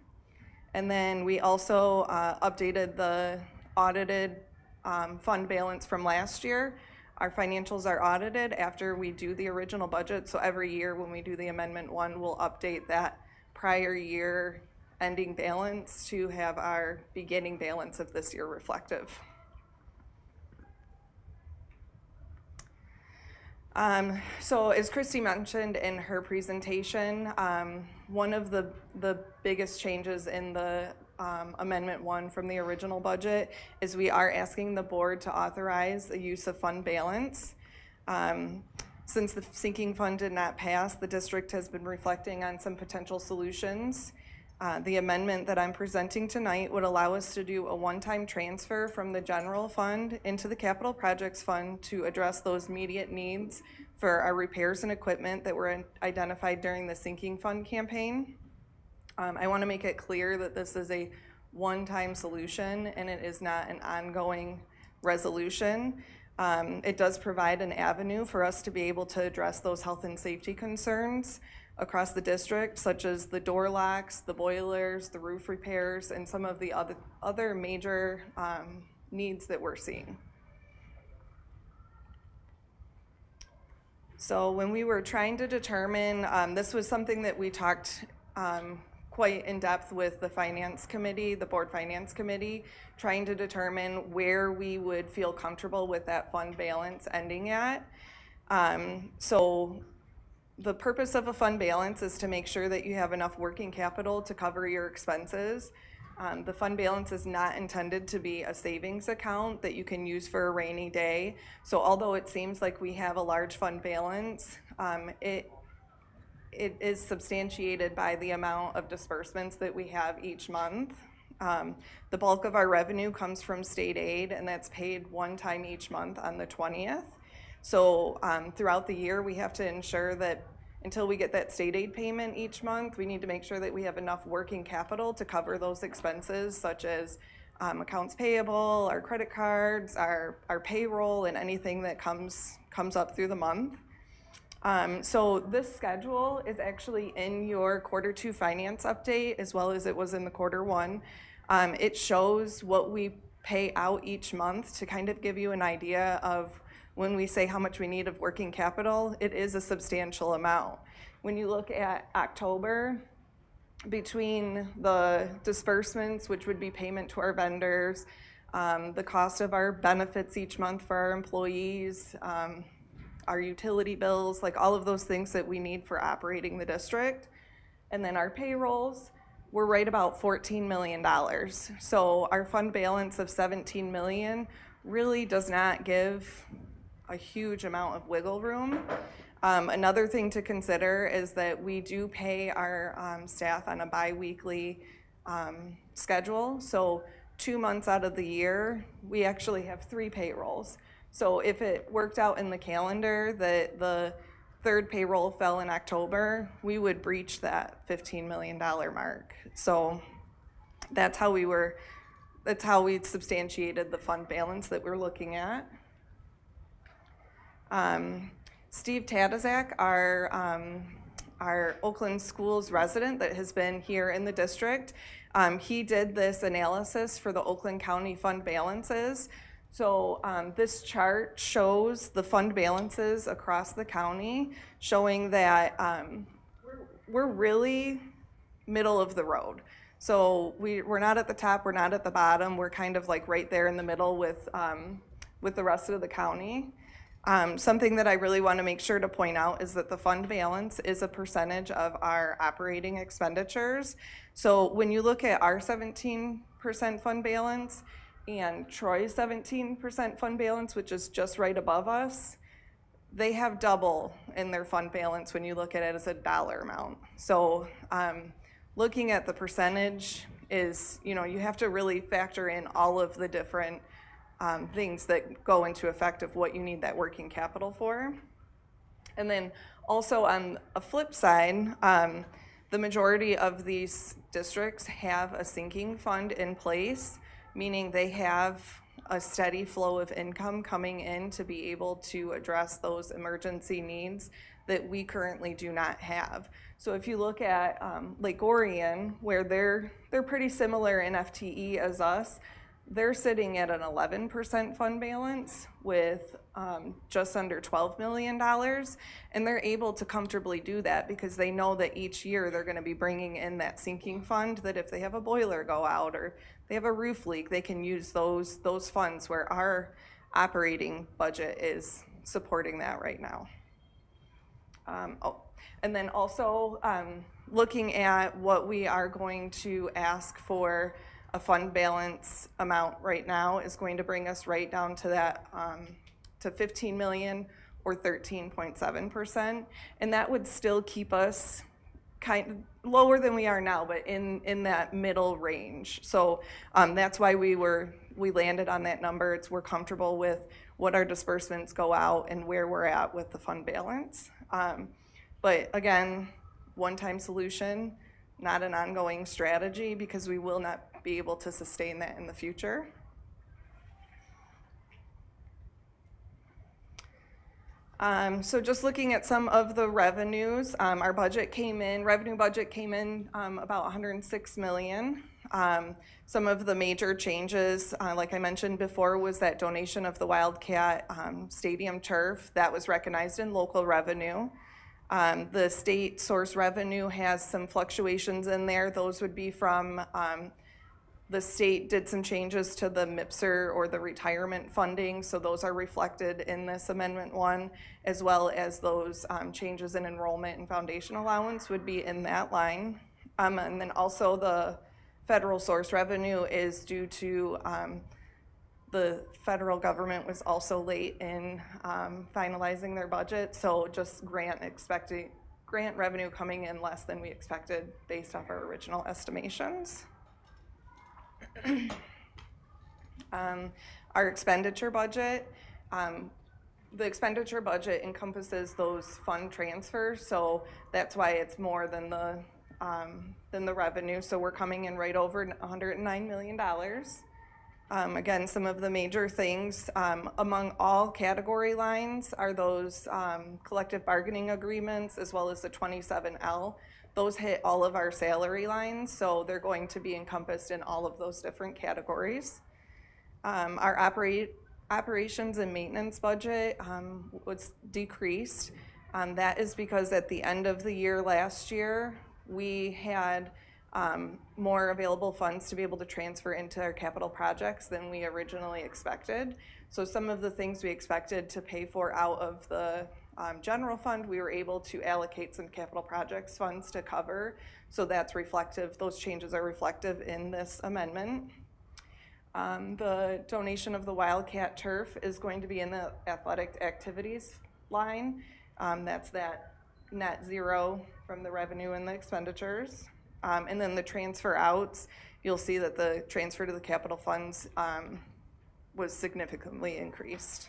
And then we also updated the audited fund balance from last year. Our financials are audited after we do the original budget, so every year when we do the Amendment 1, we'll update that prior year ending balance to have our beginning balance of this year reflective. So as Christy mentioned in her presentation, one of the biggest changes in the Amendment 1 from the original budget is we are asking the board to authorize the use of fund balance. Since the sinking fund did not pass, the district has been reflecting on some potential solutions. The amendment that I'm presenting tonight would allow us to do a one-time transfer from the general fund into the capital projects fund to address those immediate needs for our repairs and equipment that were identified during the sinking fund campaign. I want to make it clear that this is a one-time solution and it is not an ongoing resolution. It does provide an avenue for us to be able to address those health and safety concerns across the district, such as the door locks, the boilers, the roof repairs, and some of the other major needs that we're seeing. So when we were trying to determine, this was something that we talked quite in depth with the finance committee, the board finance committee, trying to determine where we would feel comfortable with that fund balance ending at. So the purpose of a fund balance is to make sure that you have enough working capital to cover your expenses. The fund balance is not intended to be a savings account that you can use for a rainy day. So although it seems like we have a large fund balance, it is substantiated by the amount of disbursements that we have each month. The bulk of our revenue comes from state aid, and that's paid one time each month on the 20th. So throughout the year, we have to ensure that until we get that state aid payment each month, we need to make sure that we have enough working capital to cover those expenses, such as accounts payable, our credit cards, our payroll, and anything that comes up through the month. So this schedule is actually in your Q2 finance update, as well as it was in the Q1. It shows what we pay out each month to kind of give you an idea of when we say how much we need of working capital, it is a substantial amount. When you look at October, between the disbursements, which would be payment to our vendors, the cost of our benefits each month for our employees, our utility bills, like all of those things that we need for operating the district, and then our payrolls, we're right about $14 million. So our fund balance of $17 million really does not give a huge amount of wiggle room. Another thing to consider is that we do pay our staff on a bi-weekly schedule. So 2 months out of the year, we actually have 3 payrolls. So if it worked out in the calendar that the third payroll fell in October, we would breach that $15 million mark. So that's how we substantiated the fund balance that we're looking at. Steve Tadazak, our Oakland Schools resident that has been here in the district, he did this analysis for the Oakland County fund balances. So this chart shows the fund balances across the county, showing that we're really middle of the road. So we're not at the top, we're not at the bottom, we're kind of like right there in the middle with the rest of the county. Something that I really want to make sure to point out is that the fund balance is a percentage of our operating expenditures. So when you look at our 17% fund balance and Troy's 17% fund balance, which is just right above us, they have double in their fund balance when you look at it as a dollar amount. So looking at the percentage is, you have to really factor in all of the different things that go into effect of what you need that working capital for. And then also on a flip side, the majority of these districts have a sinking fund in place, meaning they have a steady flow of income coming in to be able to address those emergency needs that we currently do not have. So if you look at Lake Orion, where they're pretty similar in FTE as us, they're sitting at an 11% fund balance with just under $12 million, and they're able to comfortably do that because they know that each year they're going to be bringing in that sinking fund, that if they have a boiler go out or they have a roof leak, they can use those funds, where our operating budget is supporting that right now. And then also looking at what we are going to ask for, a fund balance amount right now is going to bring us right down to that, to 15 million or 13.7%. And that would still keep us kind of lower than we are now, but in that middle range. So that's why we landed on that number. We're comfortable with what our disbursements go out and where we're at with the fund balance. But again, one-time solution, not an ongoing strategy, because we will not be able to sustain that in the future. So just looking at some of the revenues, our revenue budget came in about 106 million. Some of the major changes, like I mentioned before, was that donation of the Wildcat Stadium turf that was recognized in local revenue. The state source revenue has some fluctuations in there. Those would be from the state did some changes to the MIPSR or the retirement funding, so those are reflected in this Amendment 1, as well as those changes in enrollment and foundation allowance would be in that line. And then also the federal source revenue is due to the federal government was also late in finalizing their budget, so just grant revenue coming in less than we expected based off our original estimations. Our expenditure budget, the expenditure budget encompasses those fund transfers, so that's why it's more than the revenue. So we're coming in right over $109 million. Again, some of the major things among all category lines are those collective bargaining agreements, as well as the 27L. Those hit all of our salary lines, so they're going to be encompassed in all of those different categories. Our operations and maintenance budget was decreased. That is because at the end of the year last year, we had more available funds to be able to transfer into our capital projects than we originally expected. So some of the things we expected to pay for out of the general fund, we were able to allocate some capital projects funds to cover. So that's reflective, those changes are reflective in this amendment. The donation of the Wildcat turf is going to be in the athletic activities line. That's that net zero from the revenue and the expenditures. And then the transfer outs, you'll see that the transfer to the capital funds was significantly increased.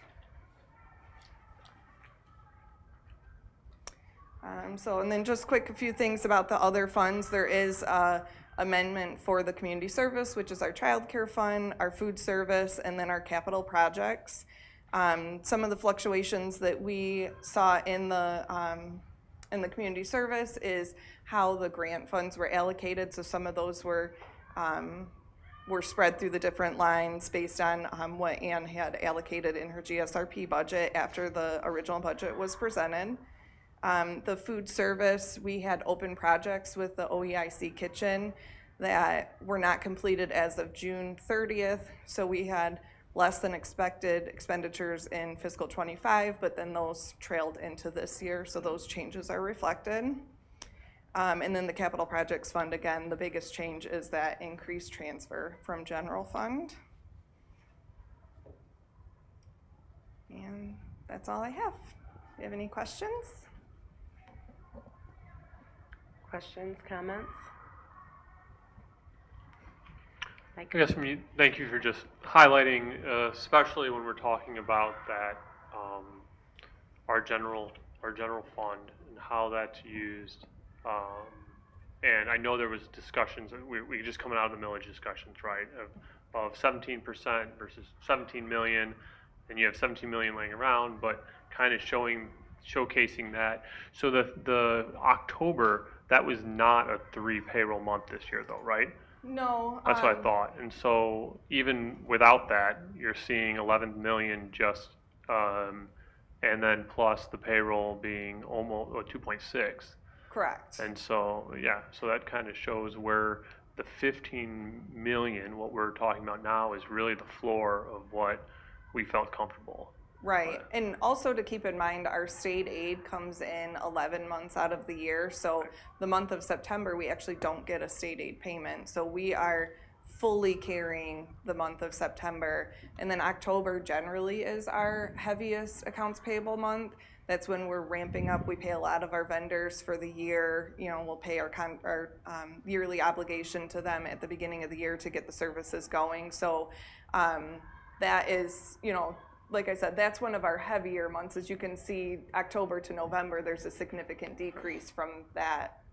And then just a few things about the other funds. There is an amendment for the community service, which is our child care fund, our food service, and then our capital projects. Some of the fluctuations that we saw in the community service is how the grant funds were allocated. So some of those were spread through the different lines based on what Ann had allocated in her GSRP budget after the original budget was presented. The food service, we had open projects with the OEIC kitchen that were not completed as of June 30th. So we had less than expected expenditures in fiscal '25, but then those trailed into this year, so those changes are reflected. And then the capital projects fund, again, the biggest change is that increased transfer from general fund. And that's all I have. Do you have any questions? Questions, comments? Mike? I guess thank you for just highlighting, especially when we're talking about that, our general fund and how that's used. And I know there was discussions, we just coming out of the millage discussions, right, of 17% versus 17 million, and you have 17 million laying around, but kind of showcasing that. So the October, that was not a 3 payroll month this year though, right? No. That's what I thought. And so even without that, you're seeing 11 million just, and then plus the payroll being almost 2.6. Correct. And so, yeah, so that kind of shows where the 15 million, what we're talking about now, is really the floor of what we felt comfortable. Right, and also to keep in mind, our state aid comes in 11 months out of the year, so the month of September, we actually don't get a state aid payment. So we are fully carrying the month of September, and then October generally is our heaviest accounts payable month. That's when we're ramping up. We pay a lot of our vendors for the year. You know, we'll pay our yearly obligation to them at the beginning of the year to get the services going. So that is, you know, like I said, that's one of our heavier months. As you can see, October to November, there's a significant decrease from that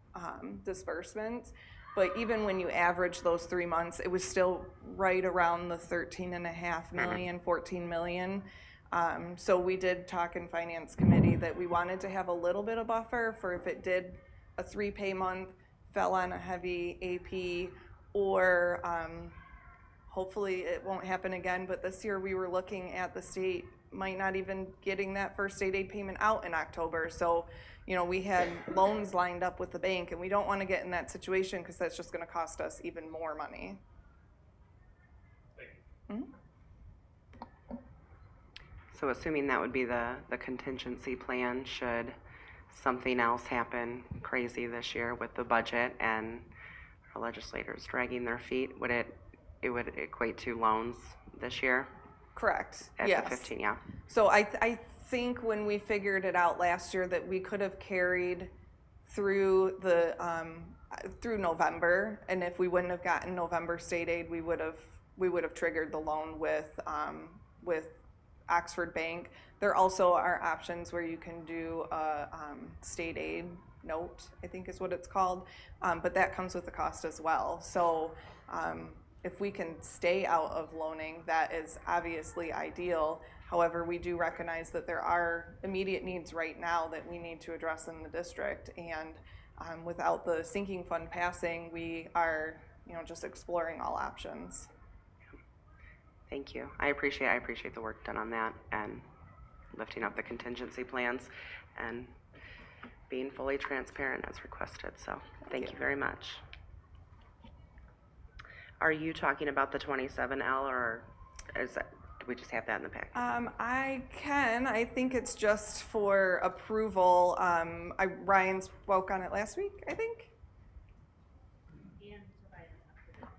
disbursement. But even when you average those 3 months, it was still right around the 13.5 million, 14 million. So we did talk in Finance Committee that we wanted to have a little bit of buffer for if it did a 3-pay month, fell on a heavy AP, or hopefully it won't happen again, but this year we were looking at the state might not even getting that first state aid payment out in October. So, you know, we had loans lined up with the bank, and we don't want to get in that situation because that's just going to cost us even more money. Thank you. So assuming that would be the contingency plan, should something else happen crazy this year with the budget and our legislators dragging their feet, it would equate to loans this year? Correct. At Yes. the 15, yeah. So I think when we figured it out last year that we could have carried through the through November, and if we wouldn't have gotten November state aid, we would have triggered the loan with Oxford Bank. There also are options where you can do a state aid note, I think is what it's called, but that comes with a cost as well. So if we can stay out of loaning, that is obviously ideal. However, we do recognize that there are immediate needs right now that we need to address in the district, and without the sinking fund passing, we are, you know, just exploring all options. Thank you. I appreciate the work done on that and lifting up the contingency plans and being fully transparent as requested. So thank you very much. Are you talking about the 27L, or is that, do we just have that in the packet? I think it's just for approval. Ryan spoke on it last week, I think.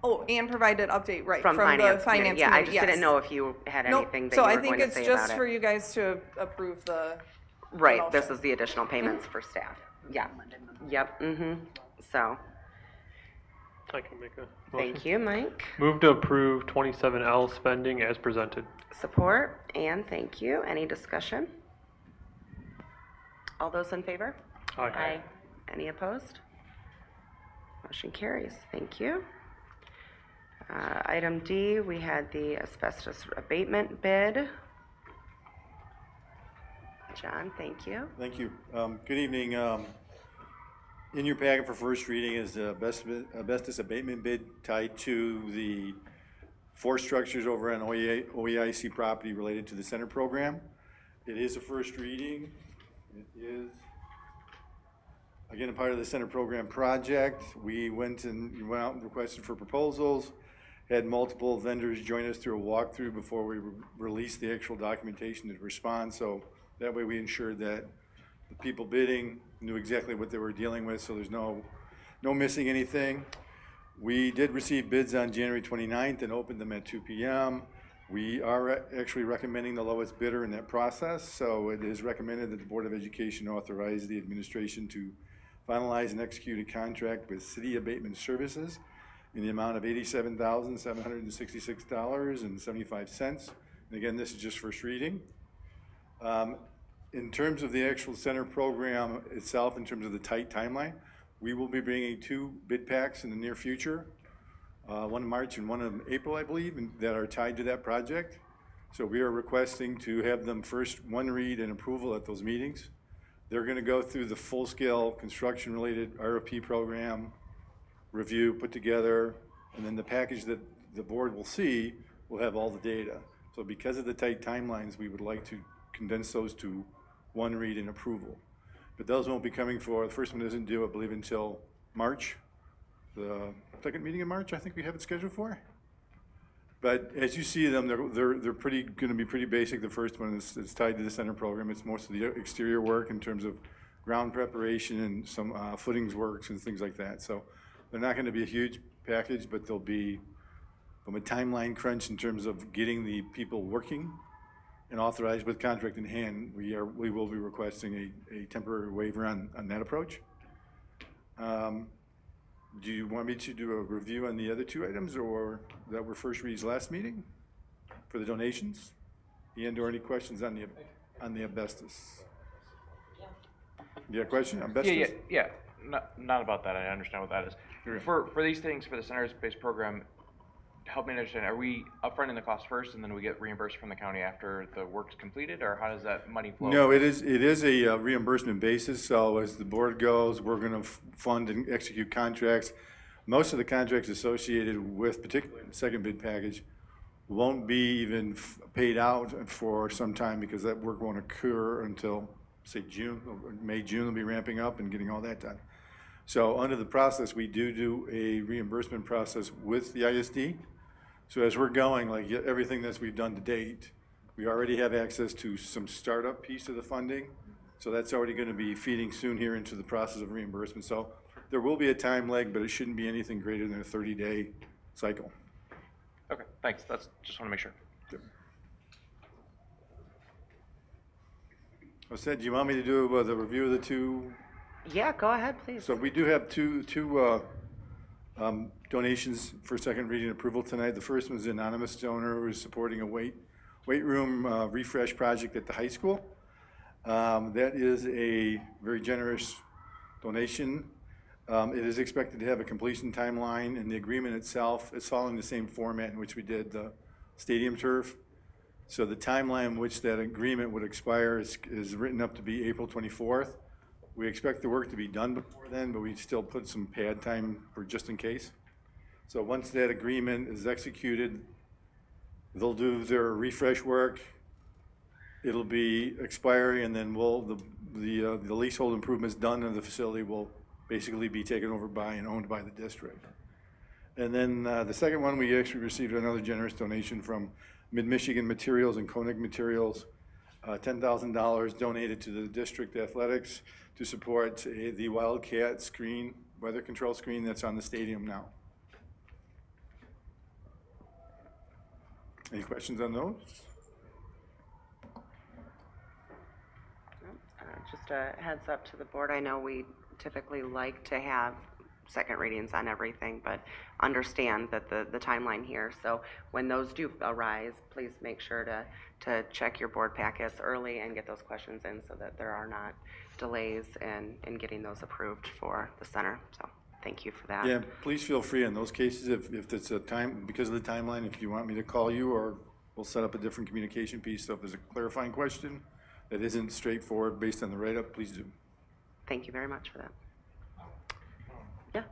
Oh, and provided update, right, from the finance committee. Yeah, I just didn't know if you had anything that you were going to say about it. So I think it's just for you guys to approve the Right, motion. this is the additional payments for staff. Yeah. Yep, so, I can make a motion. thank you, Mike. Move to approve 27L spending as presented. Support, and thank you. Any discussion? All those in favor? Aye. Any opposed? Motion carries. Thank you. Item D, we had the asbestos abatement bid. John, thank you. Thank you. Good evening. In your packet for first reading is the asbestos abatement bid tied to the 4 structures over on OEIC property related to the center program. It is a first reading. It is Again, a part of the center program project, we went out and requested for proposals, had multiple vendors join us through a walkthrough before we released the actual documentation to respond. So that way we ensured that the people bidding knew exactly what they were dealing with, so there's no missing anything. We did receive bids on January 29th and opened them at 2 p.m. We are actually recommending the lowest bidder in that process, so it is recommended that the Board of Education authorize the administration to finalize and execute a contract with City Abatement Services in the amount of $87,766.75. And again, this is just first reading. In terms of the actual center program itself, in terms of the tight timeline, we will be bringing 2 bid packs in the near future, one in March and one in April, I believe, and that are tied to that project. So we are requesting to have them first one read and approval at those meetings. They're going to go through the full-scale construction-related RFP program review, put together, and then the package that the board will see will have all the data. So because of the tight timelines, we would like to condense those to one read and approval. But those won't be coming for, the first one isn't due, I believe, until March. The second meeting in March, I think we have it scheduled for. But as you see them, they're going to be pretty basic. The first one is tied to the center program. It's most of the exterior work in terms of ground preparation and some footings works and things like that. So they're not going to be a huge package, but they'll be from a timeline crunch in terms of getting the people working and authorized with contract in hand. We will be requesting a temporary waiver on that approach. Do you want me to do a review on the other 2 items, or that were first reads last meeting for the donations? And/or any questions on the asbestos? You have a question? Asbestos? Yeah. Not about that. I understand what that is. Okay. For these things, for the center-based program, help me understand, are we upfronting the cost first and then we get reimbursed from the county after the work's completed, or how does that money flow? No, it is a reimbursement basis. So as the board goes, we're going to fund and execute contracts. Most of the contracts associated with, particularly the second bid package, won't be even paid out for some time because that work won't occur until, say, June, or May, June. Will be ramping up and getting all that done. So under the process, we do a reimbursement process with the ISD. So as we're going, like everything that we've done to date, we already have access to some startup piece of the funding. So that's already going to be feeding soon here into the process of reimbursement. So there will be a time lag, but it shouldn't be anything greater than a 30-day cycle. Okay, thanks. Just want to make sure. Do you want me to do the review of the 2? Yeah, go ahead, please. So we do have two donations for second reading approval tonight. The first one's an anonymous donor who is supporting a weight room refresh project at the high school. That is a very generous donation. It is expected to have a completion timeline, and the agreement itself is following the same format in which we did the stadium turf. So the timeline in which that agreement would expire is written up to be April 24th. We expect the work to be done before then, but we still put some pad time for just in case. So once that agreement is executed, they'll do their refresh work. It'll be expiring, and then the leasehold improvements done in the facility will basically be taken over by and owned by the district. And then the second one, we actually received another generous donation from Mid-Michigan Materials and Koenig Materials, $10,000 donated to the district athletics to support the Wildcat screen, weather control screen that's on the stadium now. Any questions on those? Just a heads up to the board. I know we typically like to have second readings on everything, but understand that the timeline here. So when those do arise, please make sure to check your board packets early and get those questions in so that there are not delays in getting those approved for the center. So thank you for that. Yeah, please feel free in those cases, if it's a time, because of the timeline, if you want me to call you, or we'll set up a different communication piece. So if there's a clarifying question that isn't straightforward based on the write-up, please do. Thank you very much for that. Yeah.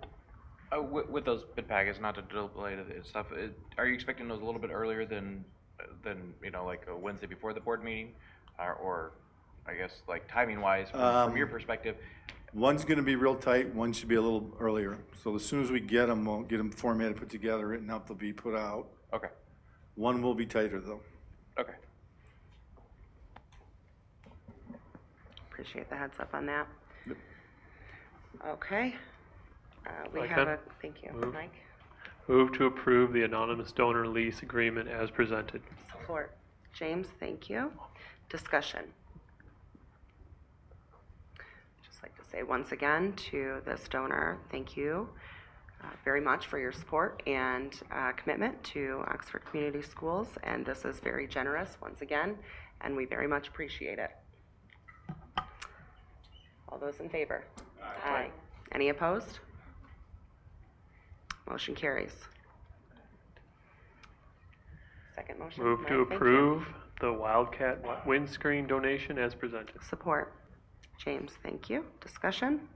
With those bid packages, not to delay the stuff, are you expecting those a little bit earlier than like a Wednesday before the board meeting, or I guess like timing wise from your perspective? One's gonna be real tight, one should be a little earlier. So as soon as we get them, we'll get them formatted, put together, written up, they'll be put out. Okay, One will be tighter though. okay. Appreciate the heads up on that. Yep. Okay. We I have can a, thank you, move. Mike. Move to approve the anonymous donor lease agreement as presented. Support. James, thank you. Discussion. Just like to say once again to this donor, thank you very much for your support and commitment to Oxford Community Schools. And this is very generous once again, and we very much appreciate it. All those in favor? Aye. Any opposed? Motion carries. Second motion. Move Mike, to thank you. approve the Wildcat windscreen donation as presented. Support. James, thank you. Discussion?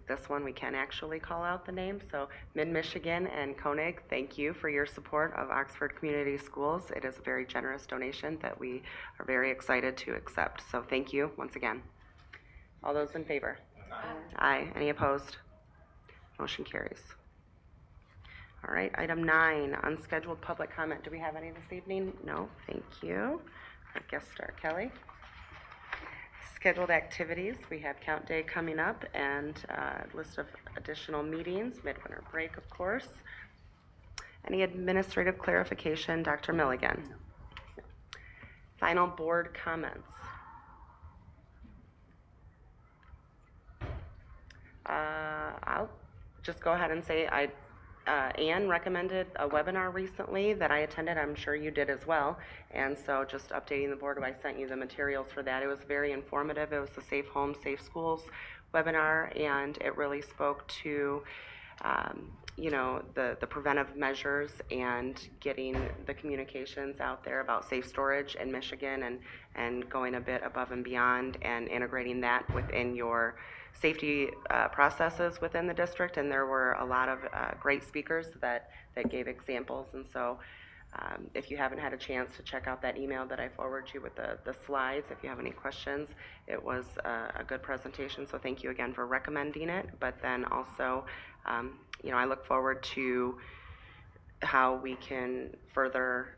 This one, we can actually call out the name. So Mid-Michigan and Koenig, thank you for your support of Oxford Community Schools. It is a very generous donation that we are very excited to accept. So thank you once again. All those in favor? Aye. Any opposed? Motion carries. All right, item 9, unscheduled public comment. Do we have any this evening? No, thank you. Our guest star, Kelly. Scheduled activities, we have Count Day coming up and a list of additional meetings, midwinter break, of course. Any administrative clarification, Dr. Milligan? Final board comments. I'll just go ahead and say Anne recommended a webinar recently that I attended. I'm sure you did as well. And so just updating the board, I sent you the materials for that. It was very informative. It was the Safe Homes, Safe Schools webinar, and it really spoke to you know, the preventive measures and getting the communications out there about safe storage in Michigan and going a bit above and beyond and integrating that within your safety processes within the district. And there were a lot of great speakers that gave examples. And so if you haven't had a chance to check out that email that I forwarded you with the slides, if you have any questions, it was a good presentation. So thank you again for recommending it. But then also, you know, I look forward to how we can further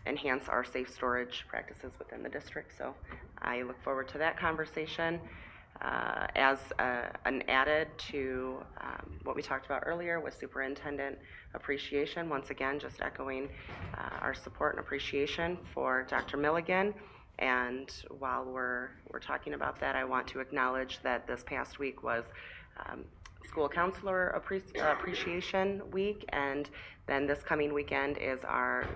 enhance our safe storage practices within the district. So I look forward to that conversation. As an added to what we talked about earlier with superintendent appreciation, once again, just echoing our support and appreciation for Dr. Milligan. And while we're talking about that, I want to acknowledge that this past week was School Counselor Appreciation Week, and then this coming weekend is our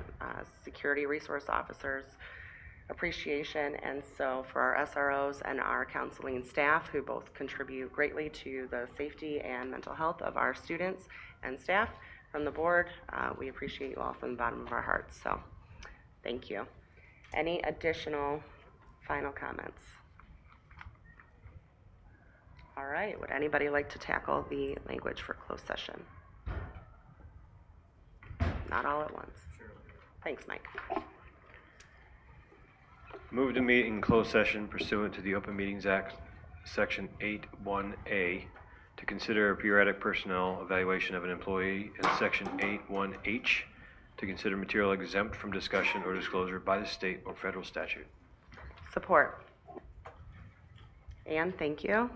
Security Resource Officers Appreciation. And so for our SROs and our counseling staff, who both contribute greatly to the safety and mental health of our students and staff, from the board, we appreciate you all from the bottom of our hearts. So thank you. Any additional final comments? All right, would anybody like to tackle the language for closed session? Not all at once. Thanks, Mike. Move to meet in closed session pursuant to the Open Meetings Act, Section 8(1)A, to consider a periodic personnel evaluation of an employee, and Section 8(1)H, to consider material exempt from discussion or disclosure by the state or federal statute. Support. Ann, thank you.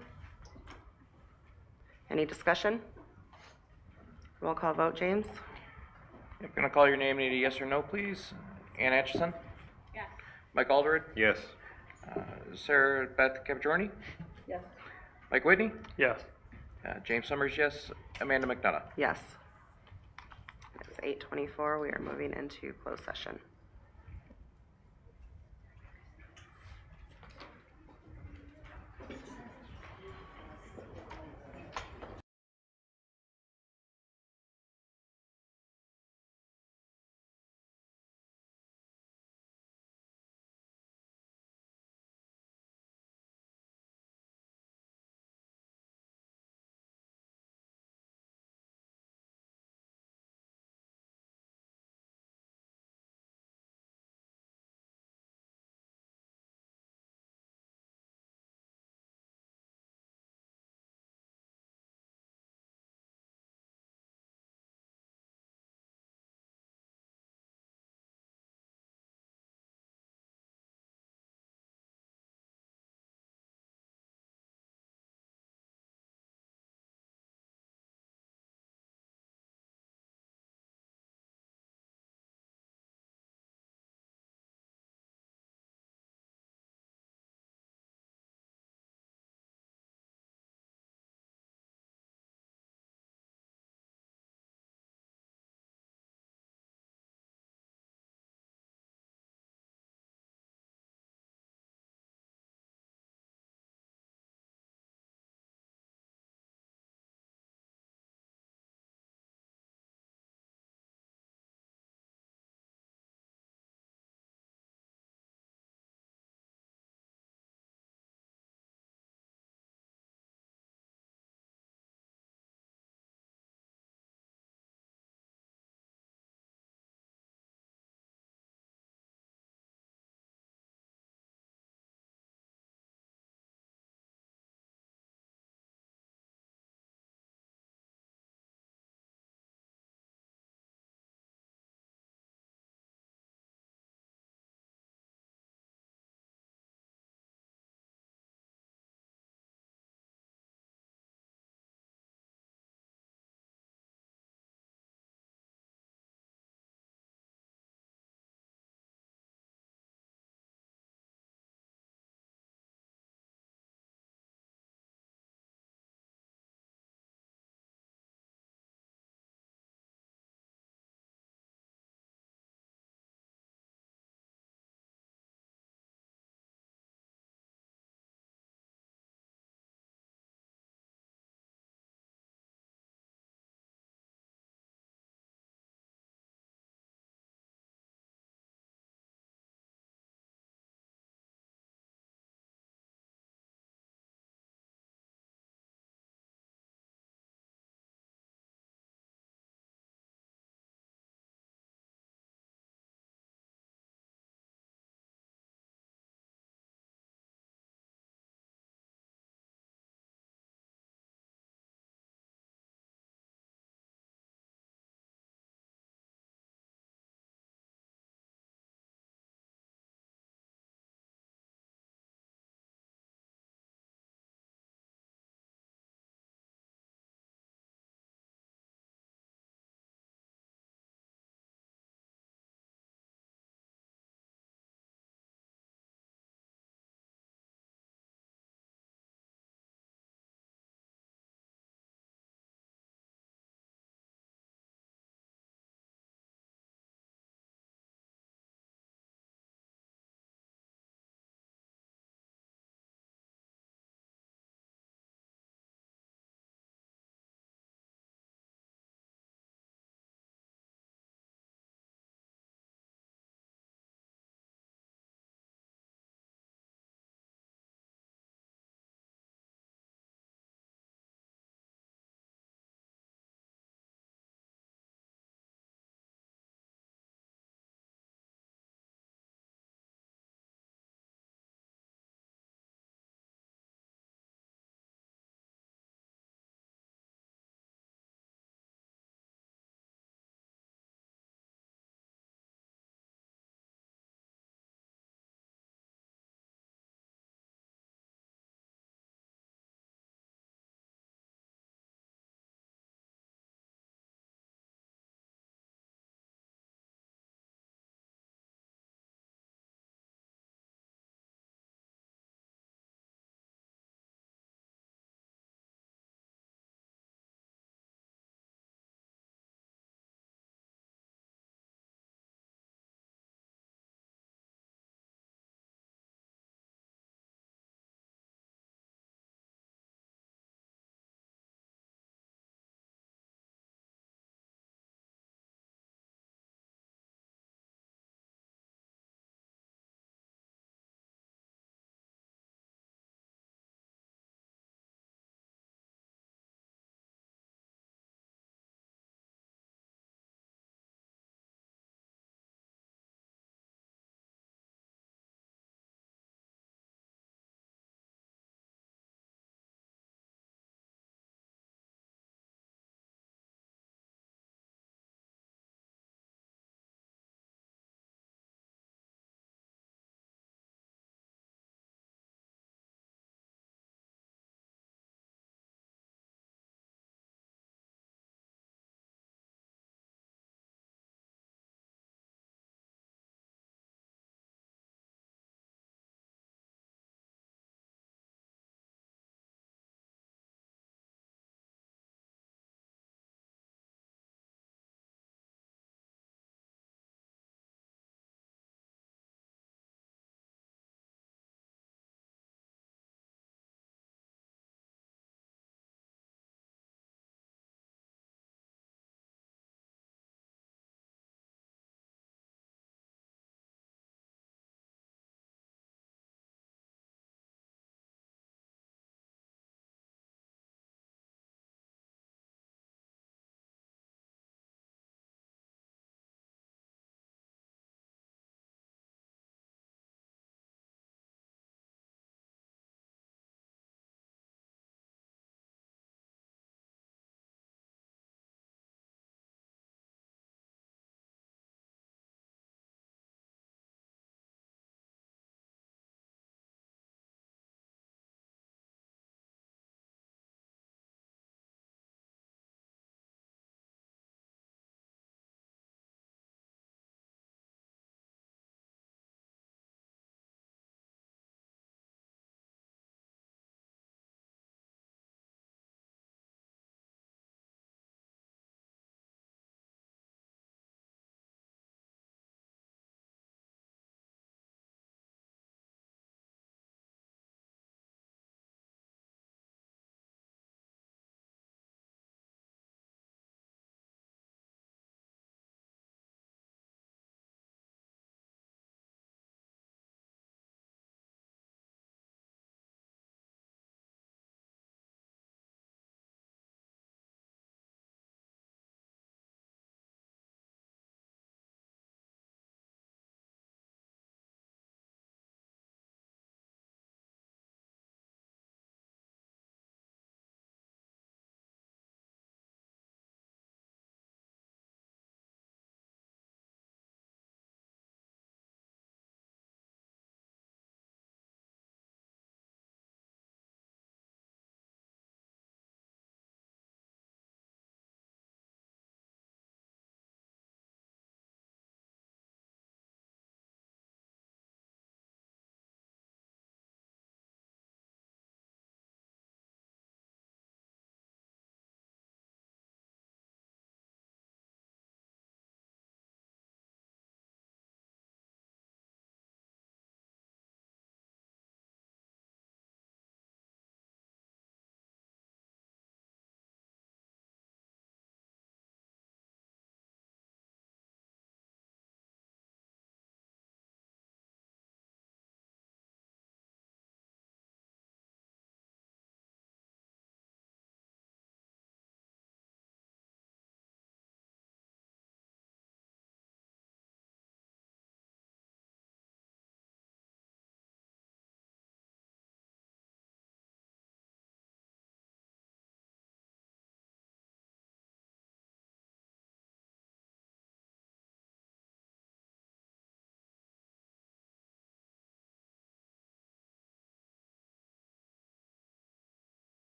Any discussion? Roll call vote, James? I'm going to call your name. Need a yes or no, please. Ann Atchison? Yes. Mike Alderud? Yes. Sarah Beth Capigiorni? Yes. Mike Whitney? Yes. James Summers, yes. Amanda McDonough? Yes. It's 8:24. We are moving into closed session.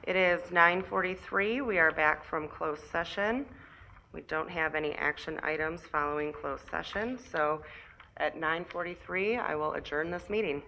It is 9:43. We are back from closed session. We don't have any action items following closed session, so at 9:43, I will adjourn this meeting.